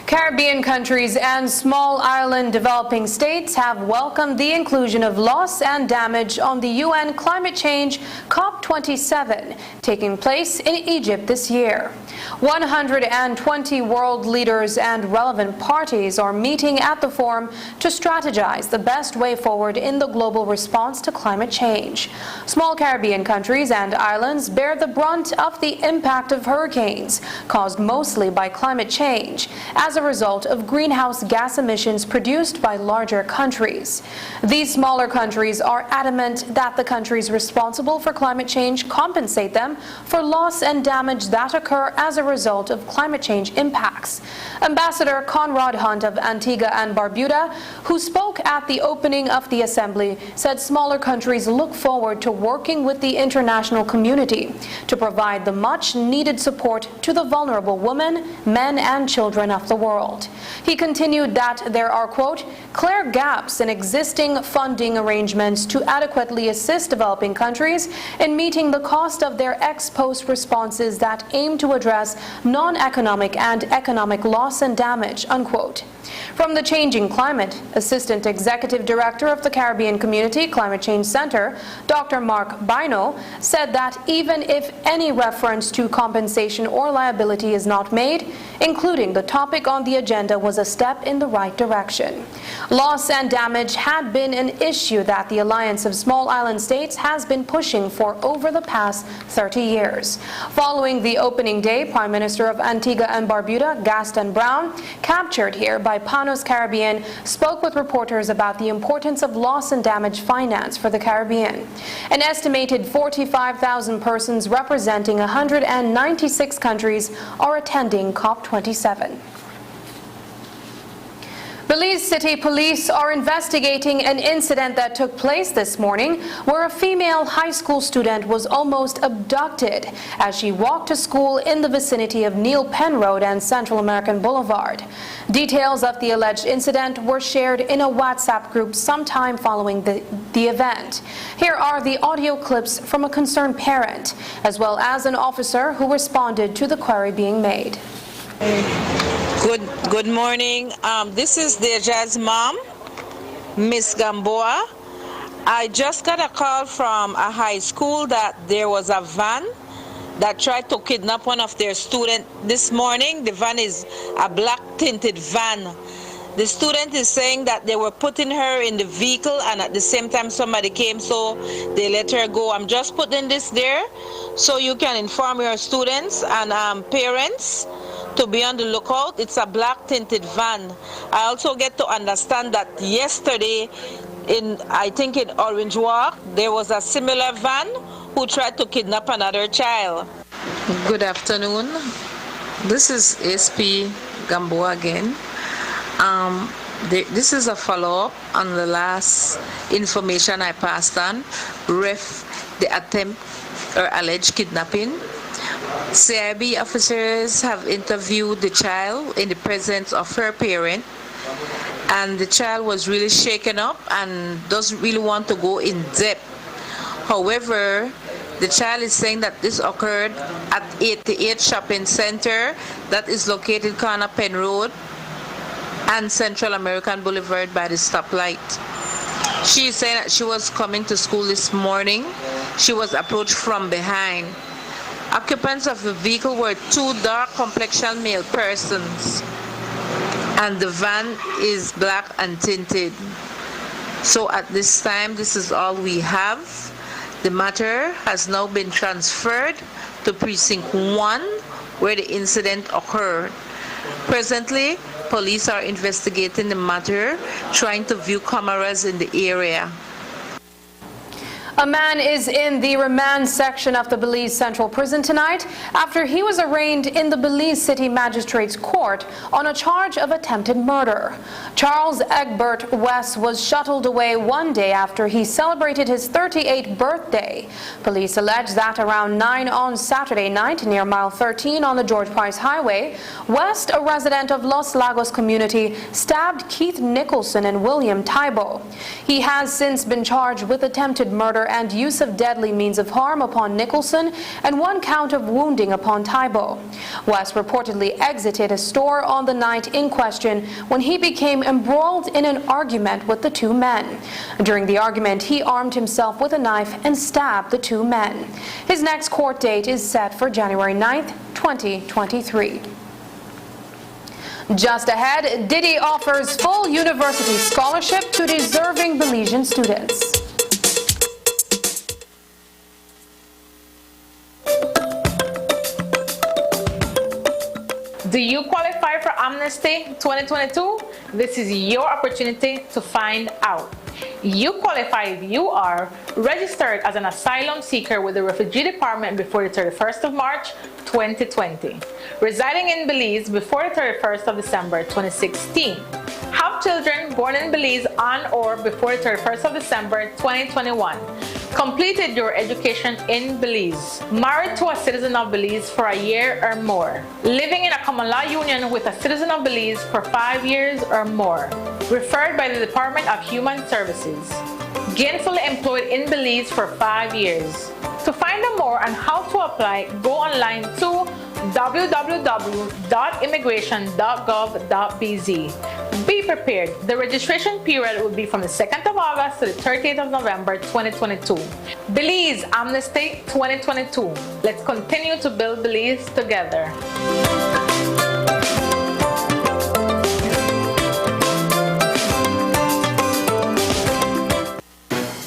Caribbean countries and small island developing states have welcomed the inclusion of loss and damage on the UN climate change COP27 taking place in Egypt this year. 120 world leaders and relevant parties are meeting at the forum to strategize the best way forward in the global response to climate change. Small Caribbean countries and islands bear the brunt of the impact of hurricanes caused mostly by climate change as a result of greenhouse gas emissions produced by larger countries. These smaller countries are adamant that the countries responsible for climate change compensate them for loss and damage that occur as a result of climate change impacts. Ambassador Conrad Hunt of Antigua and Barbuda, who spoke at the opening of the assembly, said smaller countries look forward to working with the international community to provide the much needed support to the vulnerable women, men, and children of the world. He continued that there are, quote, clear gaps in existing funding arrangements to adequately assist developing countries in meeting the cost of their ex-post responses that aim to address non-economic and economic loss and damage, unquote. From the Changing Climate, Assistant Executive Director of the Caribbean Community Climate Change Center, Dr. Mark Bino, said that even if any reference to compensation or liability is not made, including the topic on the agenda was a step in the right direction. Loss and damage had been an issue that the Alliance of Small Island States has been pushing for over the past 30 years. Following the opening day, Prime Minister of Antigua and Barbuda, Gaston Brown, captured here by Panos Caribbean, spoke with reporters about the importance of loss and damage finance for the Caribbean. An estimated 45,000 persons representing 196 countries are attending COP27. Belize City Police are investigating an incident that took place this morning where a female high school student was almost abducted as she walked to school in the vicinity of Neil Penn Road and Central American Boulevard. Details of the alleged incident were shared in a WhatsApp group sometime following the event. Here are the audio clips from a concerned parent, as well as an officer who responded to the query being made. Good morning. This is Deja's mom, Miss Gamboa. I just got a call from a high school that there was a van that tried to kidnap one of their students this morning. The van is a black tinted van. The student is saying that they were putting her in the vehicle and at the same time somebody came, so they let her go. I'm just putting this there so you can inform your students and parents to be on the lookout. It's a black tinted van. I also get to understand that yesterday I think in Orange Walk, there was a similar van who tried to kidnap another child. Good afternoon. This is SP Gamboa again. This is a follow-up on the last information I passed on, the attempt or alleged kidnapping. CIB officers have interviewed the child in the presence of her parent, and the child was really shaken up and doesn't really want to go in depth. However, the child is saying that this occurred at 88 Shopping Center that is located corner Penn Road and Central American Boulevard by the stoplight. She is saying that she was coming to school this morning. She was approached from behind. Occupants of the vehicle were two dark complexion male persons, and the van is black and tinted. So at this time, this is all we have. The matter has now been transferred to Precinct 1, where the incident occurred. Presently, police are investigating the matter, trying to view cameras in the area. A man is in the remand section of the Belize Central Prison tonight after he was arraigned in the Belize City Magistrates Court on a charge of attempted murder. Charles Egbert West was shuttled away one day after he celebrated his 38th birthday. Police allege that around 9 on Saturday night near mile 13 on the George Price Highway, West, a resident of Los Lagos community, stabbed Keith Nicholson and William Tybo. He has since been charged with attempted murder and use of deadly means of harm upon Nicholson and 1 count of wounding upon Tybo. West reportedly exited a store on the night in question when he became embroiled in an argument with the 2 men. During the argument, he armed himself with a knife and stabbed the 2 men. His next court date is set for January 9th, 2023. Just ahead, Digi offers full university scholarship to deserving Belizean students. Do you qualify for Amnesty 2022? This is your opportunity to find out. You qualify if you are registered as an asylum seeker with the Refugee Department before the 31st of March 2020, residing in Belize before the 31st of December 2016, have children born in Belize on or before the 31st of December 2021, completed your education in Belize, married to a citizen of Belize for a year or more, living in a common law union with a citizen of Belize for 5 years or more, referred by the Department of Human Services, gainfully employed in Belize for 5 years. To find out more on how to apply, go online to www.immigration.gov.bz. Be prepared. The registration period will be from the 2nd of August to the 30th of November 2022. Belize Amnesty 2022. Let's continue to build Belize together.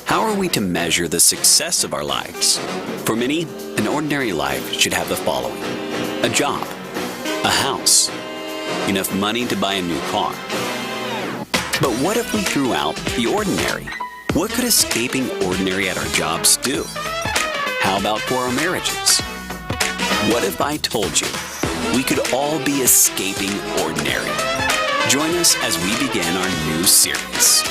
How are we to measure the success of our lives? For many, an ordinary life should have the following: a job, a house, enough money to buy a new car. But what if we threw out the ordinary? What could escaping ordinary at our jobs do? How about for our marriages? What if I told you we could all be escaping ordinary? Join us as we begin our new series.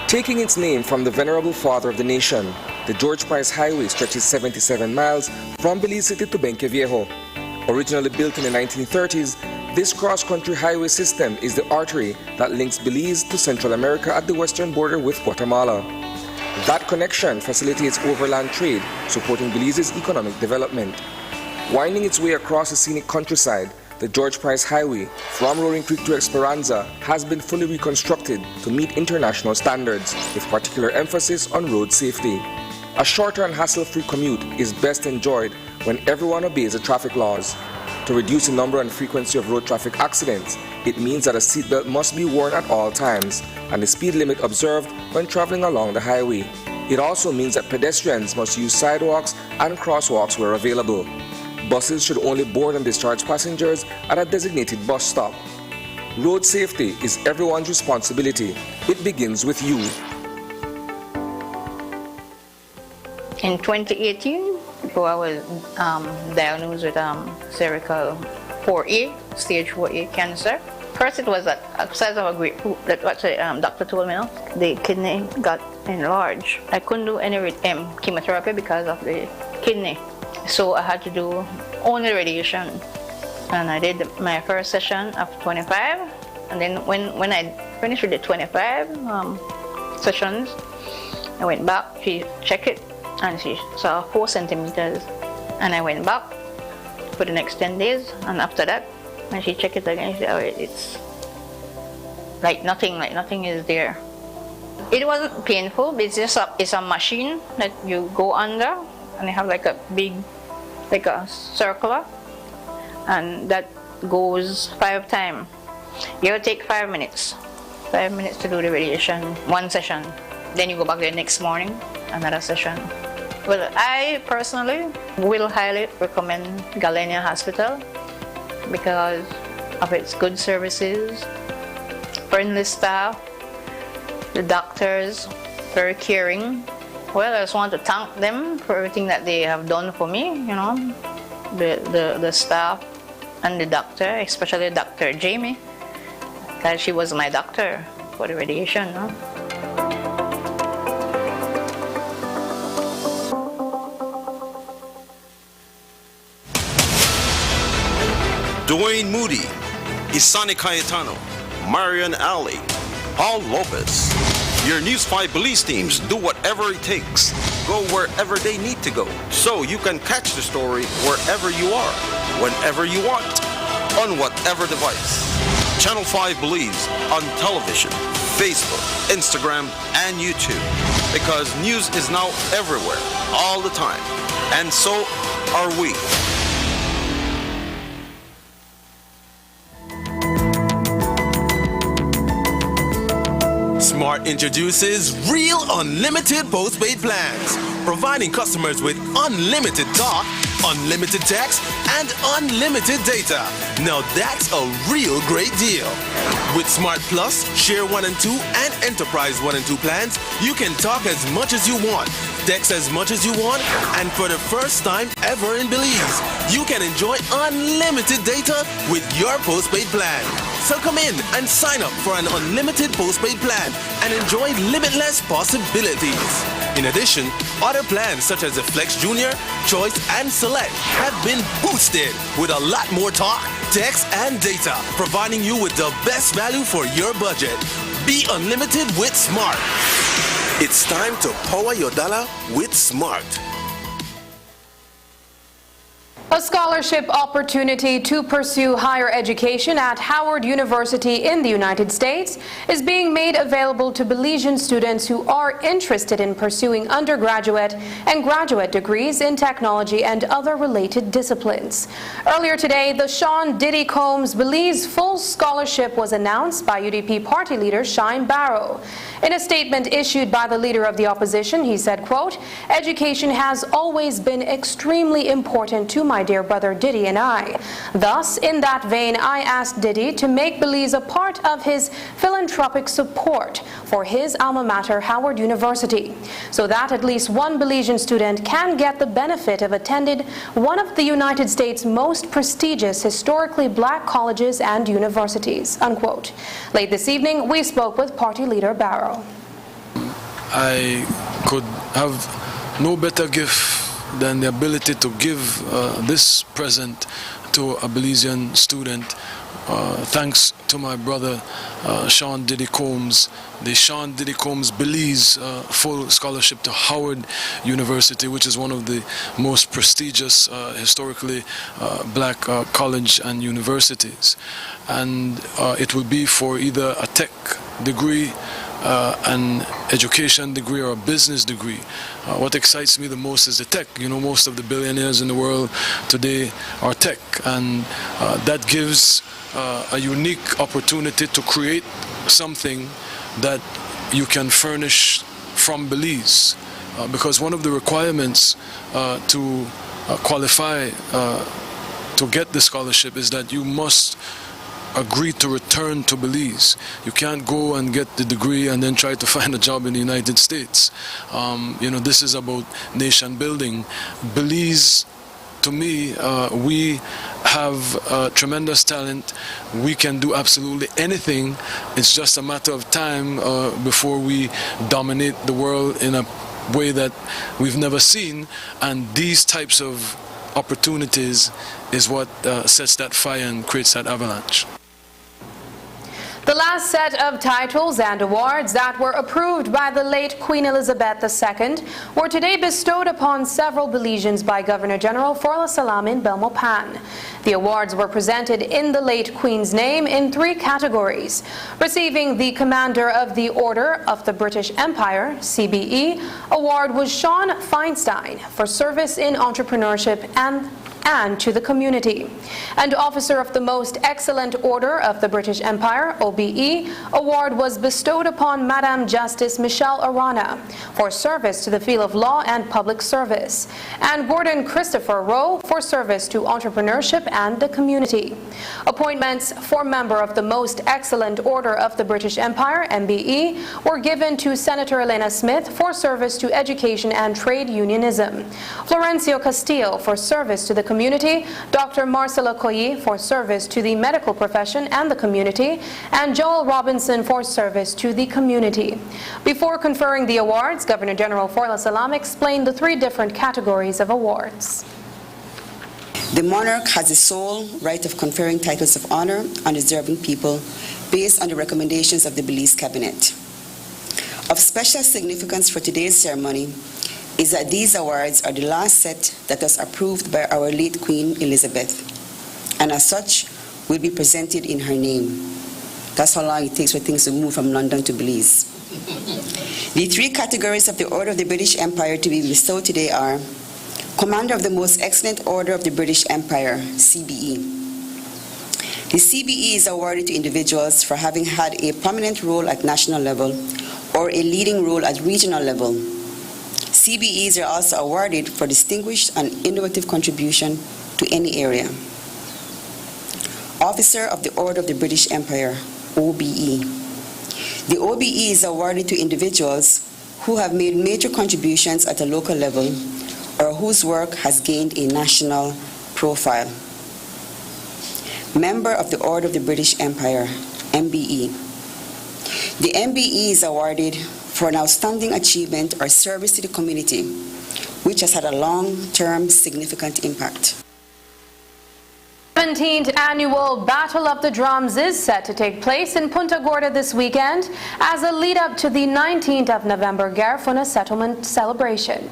Taking its name from the venerable father of the nation, the George Price Highway stretches 77 miles from Belize City to Benque Viejo. Originally built in the 1930s, this cross-country highway system is the artery that links Belize to Central America at the western border with Guatemala. That connection facilitates overland trade, supporting Belize's economic development. Winding its way across the scenic countryside, the George Price Highway, from Roaring Creek to Esperanza, has been fully reconstructed to meet international standards, with particular emphasis on road safety. A shorter and hassle-free commute is best enjoyed when everyone obeys the traffic laws. To reduce the number and frequency of road traffic accidents, it means that a seatbelt must be worn at all times, and the speed limit observed when traveling along the highway. It also means that pedestrians must use sidewalks and crosswalks where available. Buses should only board and discharge passengers at a designated bus stop. Road safety is everyone's responsibility. It begins with you. In 2018, I was diagnosed with cervical 4A, stage 4A cancer. First, it was a size of a grapefruit. That's what the doctor told me. The kidney got enlarged. I couldn't do any chemotherapy because of the kidney. So I had to do only radiation. And I did my first session of 25. And then when I finished with the 25 sessions, I went back, she checked it, and she saw 4 centimeters. And I went back for the next 10 days, and after that, when she checked it again, she said, oh, it's like nothing is there. It wasn't painful, but it's a machine that you go under, and they have like a big, like a circular, and that goes 5 times. You take 5 minutes. 5 minutes to do the radiation, 1 session. Then you go back the next morning, another session. Well, I personally will highly recommend Galenia Hospital because of its good services, friendly staff, the doctors, very caring. Well, I just want to thank them for everything that they have done for me, you know, the staff and the doctor, especially Dr. Jamie, because she was my doctor for the radiation. No? Dwayne Moody, Isani Cayetano, Marian Ali, Paul Lopez. Your News 5 police teams do whatever it takes, go wherever they need to go, so you can catch the story wherever you are, whenever you want, on whatever device. Channel 5 believes on television, Facebook, Instagram, and YouTube, because news is now everywhere, all the time, and so are we. Smart introduces Real Unlimited Postpaid Plans, providing customers with unlimited talk, unlimited text, and unlimited data. Now that's a real great deal. With Smart Plus, Share 1 and 2, and Enterprise 1 and 2 plans, you can talk as much as you want, text as much as you want, and for the first time ever in Belize, you can enjoy unlimited data with your postpaid plan. So come in and sign up for an unlimited postpaid plan and enjoy limitless possibilities. In addition, other plans such as the Flex Junior, Choice, and Select have been boosted with a lot more talk, text, and data, providing you with the best value for your budget. Be unlimited with Smart. It's time to power your dollar with Smart. A scholarship opportunity to pursue higher education at Howard University in the United States is being made available to Belizean students who are interested in pursuing undergraduate and graduate degrees in technology and other related disciplines. Earlier today, the Sean Diddy Combs Belize Full Scholarship was announced by UDP party leader Shine Barrow. In a statement issued by the leader of the opposition, he said, quote, "Education has always been extremely important to my dear brother Diddy and I. Thus, in that vein, I asked Diddy to make Belize a part of his philanthropic support for his alma mater, Howard University, so that at least one Belizean student can get the benefit of attending one of the United States' most prestigious historically black colleges and universities," unquote. Late this evening, we spoke with party leader Barrow. I could have no better gift than the ability to give this present to a Belizean student. Thanks to my brother Sean Diddy Combs, the Sean Diddy Combs Belize Full Scholarship to Howard University, which is one of the most prestigious historically black college and universities. And it will be for either a tech degree, an education degree, or a business degree. What excites me the most is the tech. You know, most of the billionaires in the world today are tech, and that gives a unique opportunity to create something that you can furnish from Belize. Because one of the requirements to qualify to get the scholarship is that you must agree to return to Belize. You can't go and get the degree and then try to find a job in the United States. You know, this is about nation building. Belize, to me, we have tremendous talent. We can do absolutely anything. It's just a matter of time before we dominate the world in a way that we've never seen. And these types of opportunities is what sets that fire and creates that avalanche. The last set of titles and awards that were approved by the late Queen Elizabeth II were today bestowed upon several Belizeans by Governor General Forla Salam in Belmopan. The awards were presented in the late Queen's name in 3 categories. Receiving the Commander of the Order of the British Empire, CBE, award was Sean Feinstein for service in entrepreneurship and and to the community. And Officer of the Most Excellent Order of the British Empire, OBE, award was bestowed upon Madam Justice Michelle Arana for service to the field of law and public service, and Gordon Christopher Rowe for service to entrepreneurship and the community. Appointments for member of the Most Excellent Order of the British Empire, MBE, were given to Senator Elena Smith for service to education and trade unionism, Florencio Castillo for service to the community, Dr. Marcela Coyi for service to the medical profession and the community, and Joel Robinson for service to the community. Before conferring the awards, Governor General Forla Salam explained the three different categories of awards. The monarch has the sole right of conferring titles of honor on deserving people based on the recommendations of the Belize Cabinet. Of special significance for today's ceremony is that these awards are the last set that was approved by our late Queen Elizabeth, and as such will be presented in her name. That's how long it takes for things to move from London to Belize. The three categories of the Order of the British Empire to be bestowed today are Commander of the Most Excellent Order of the British Empire, CBE. The CBE is awarded to individuals for having had a prominent role at national level or a leading role at regional level. CBEs are also awarded for distinguished and innovative contribution to any area. Officer of the Order of the British Empire, OBE. The OBE is awarded to individuals who have made major contributions at a local level or whose work has gained a national profile. Member of the Order of the British Empire, MBE. The MBE is awarded for an outstanding achievement or service to the community, which has had a long-term significant impact. 17th annual Battle of the Drums is set to take place in Punta Gorda this weekend as a lead-up to the 19th of November Garifuna Settlement celebration.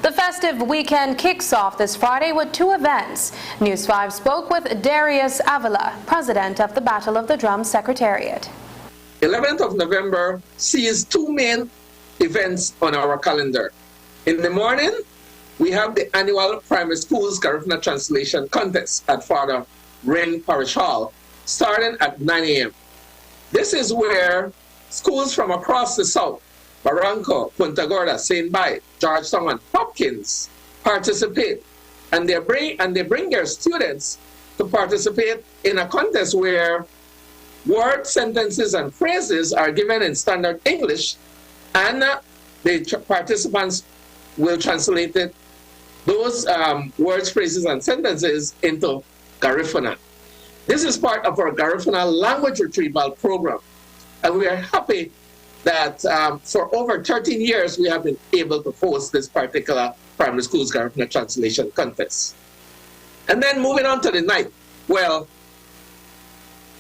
The festive weekend kicks off this Friday with two events. News 5 spoke with Darius Avila, president of the Battle of the Drums Secretariat. 11th of November sees two main events on our calendar. In the morning, we have the annual Primary Schools Garifuna Translation Contest at Father Wren Parish Hall, starting at 9 a.m. This is where schools from across the South, Barranco, Punta Gorda, St. Bay, Georgetown, and Hopkins participate. And they bring their students to participate in a contest where words, sentences, and phrases are given in standard English, and the participants will translate it, those words, phrases, and sentences into Garifuna. This is part of our Garifuna language retrieval program, and we are happy that for over 13 years we have been able to host this particular Primary Schools Garifuna Translation Contest. And then moving on to the night, well,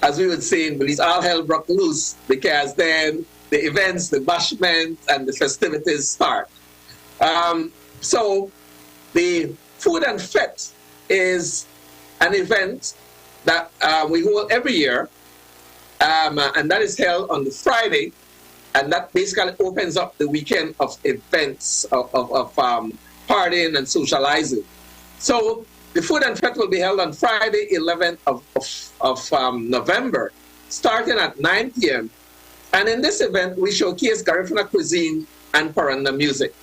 as we would say in Belize, all hell broke loose, because then the events, the bashment, and the festivities start. So the Food and Fete is an event that we hold every year, and that is held on the Friday, and that basically opens up the weekend of events, of partying and socializing. So the Food and Fete will be held on Friday, 11th of November, starting at 9 p.m. And in this event, we showcase Garifuna cuisine and Paranda music.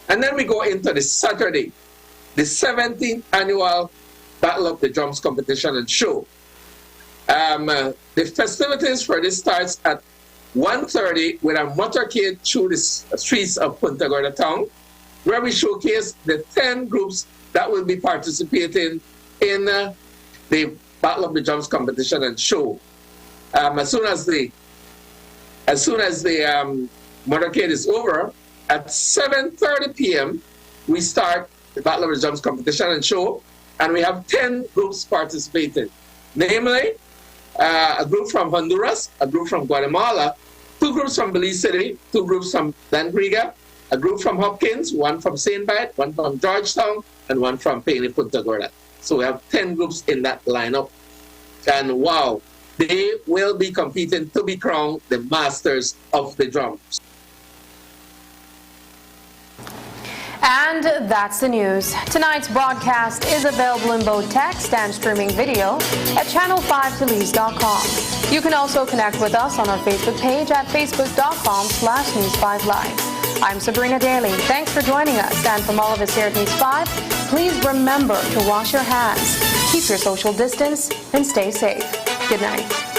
And then we go into the Saturday, the 17th annual Battle of the Drums competition and show. The festivities for this starts at 1:30 with a motorcade through the streets of Punta Gorda town, where we showcase the 10 groups that will be participating in the Battle of the Drums competition and show. As soon as the motorcade is over, at 7:30 p.m., we start the Battle of the Drums competition and show, and we have 10 groups participating, namely a group from Honduras, a group from Guatemala, 2 groups from Belize City, 2 groups from Danbriga, a group from Hopkins, 1 from St. Bay, 1 from Georgetown, and 1 from Paine Punta Gorda. So we have 10 groups in that lineup. And wow, they will be competing to be crowned the masters of the drums. And that's the news. Tonight's broadcast is available in both text and streaming video at channel5police.com. You can also connect with us on our Facebook page at facebook.com/News5Live. I'm Sabrina Daly. Thanks for joining us. And from all of us here at News 5, please remember to wash your hands, keep your social distance, and stay safe. Good night.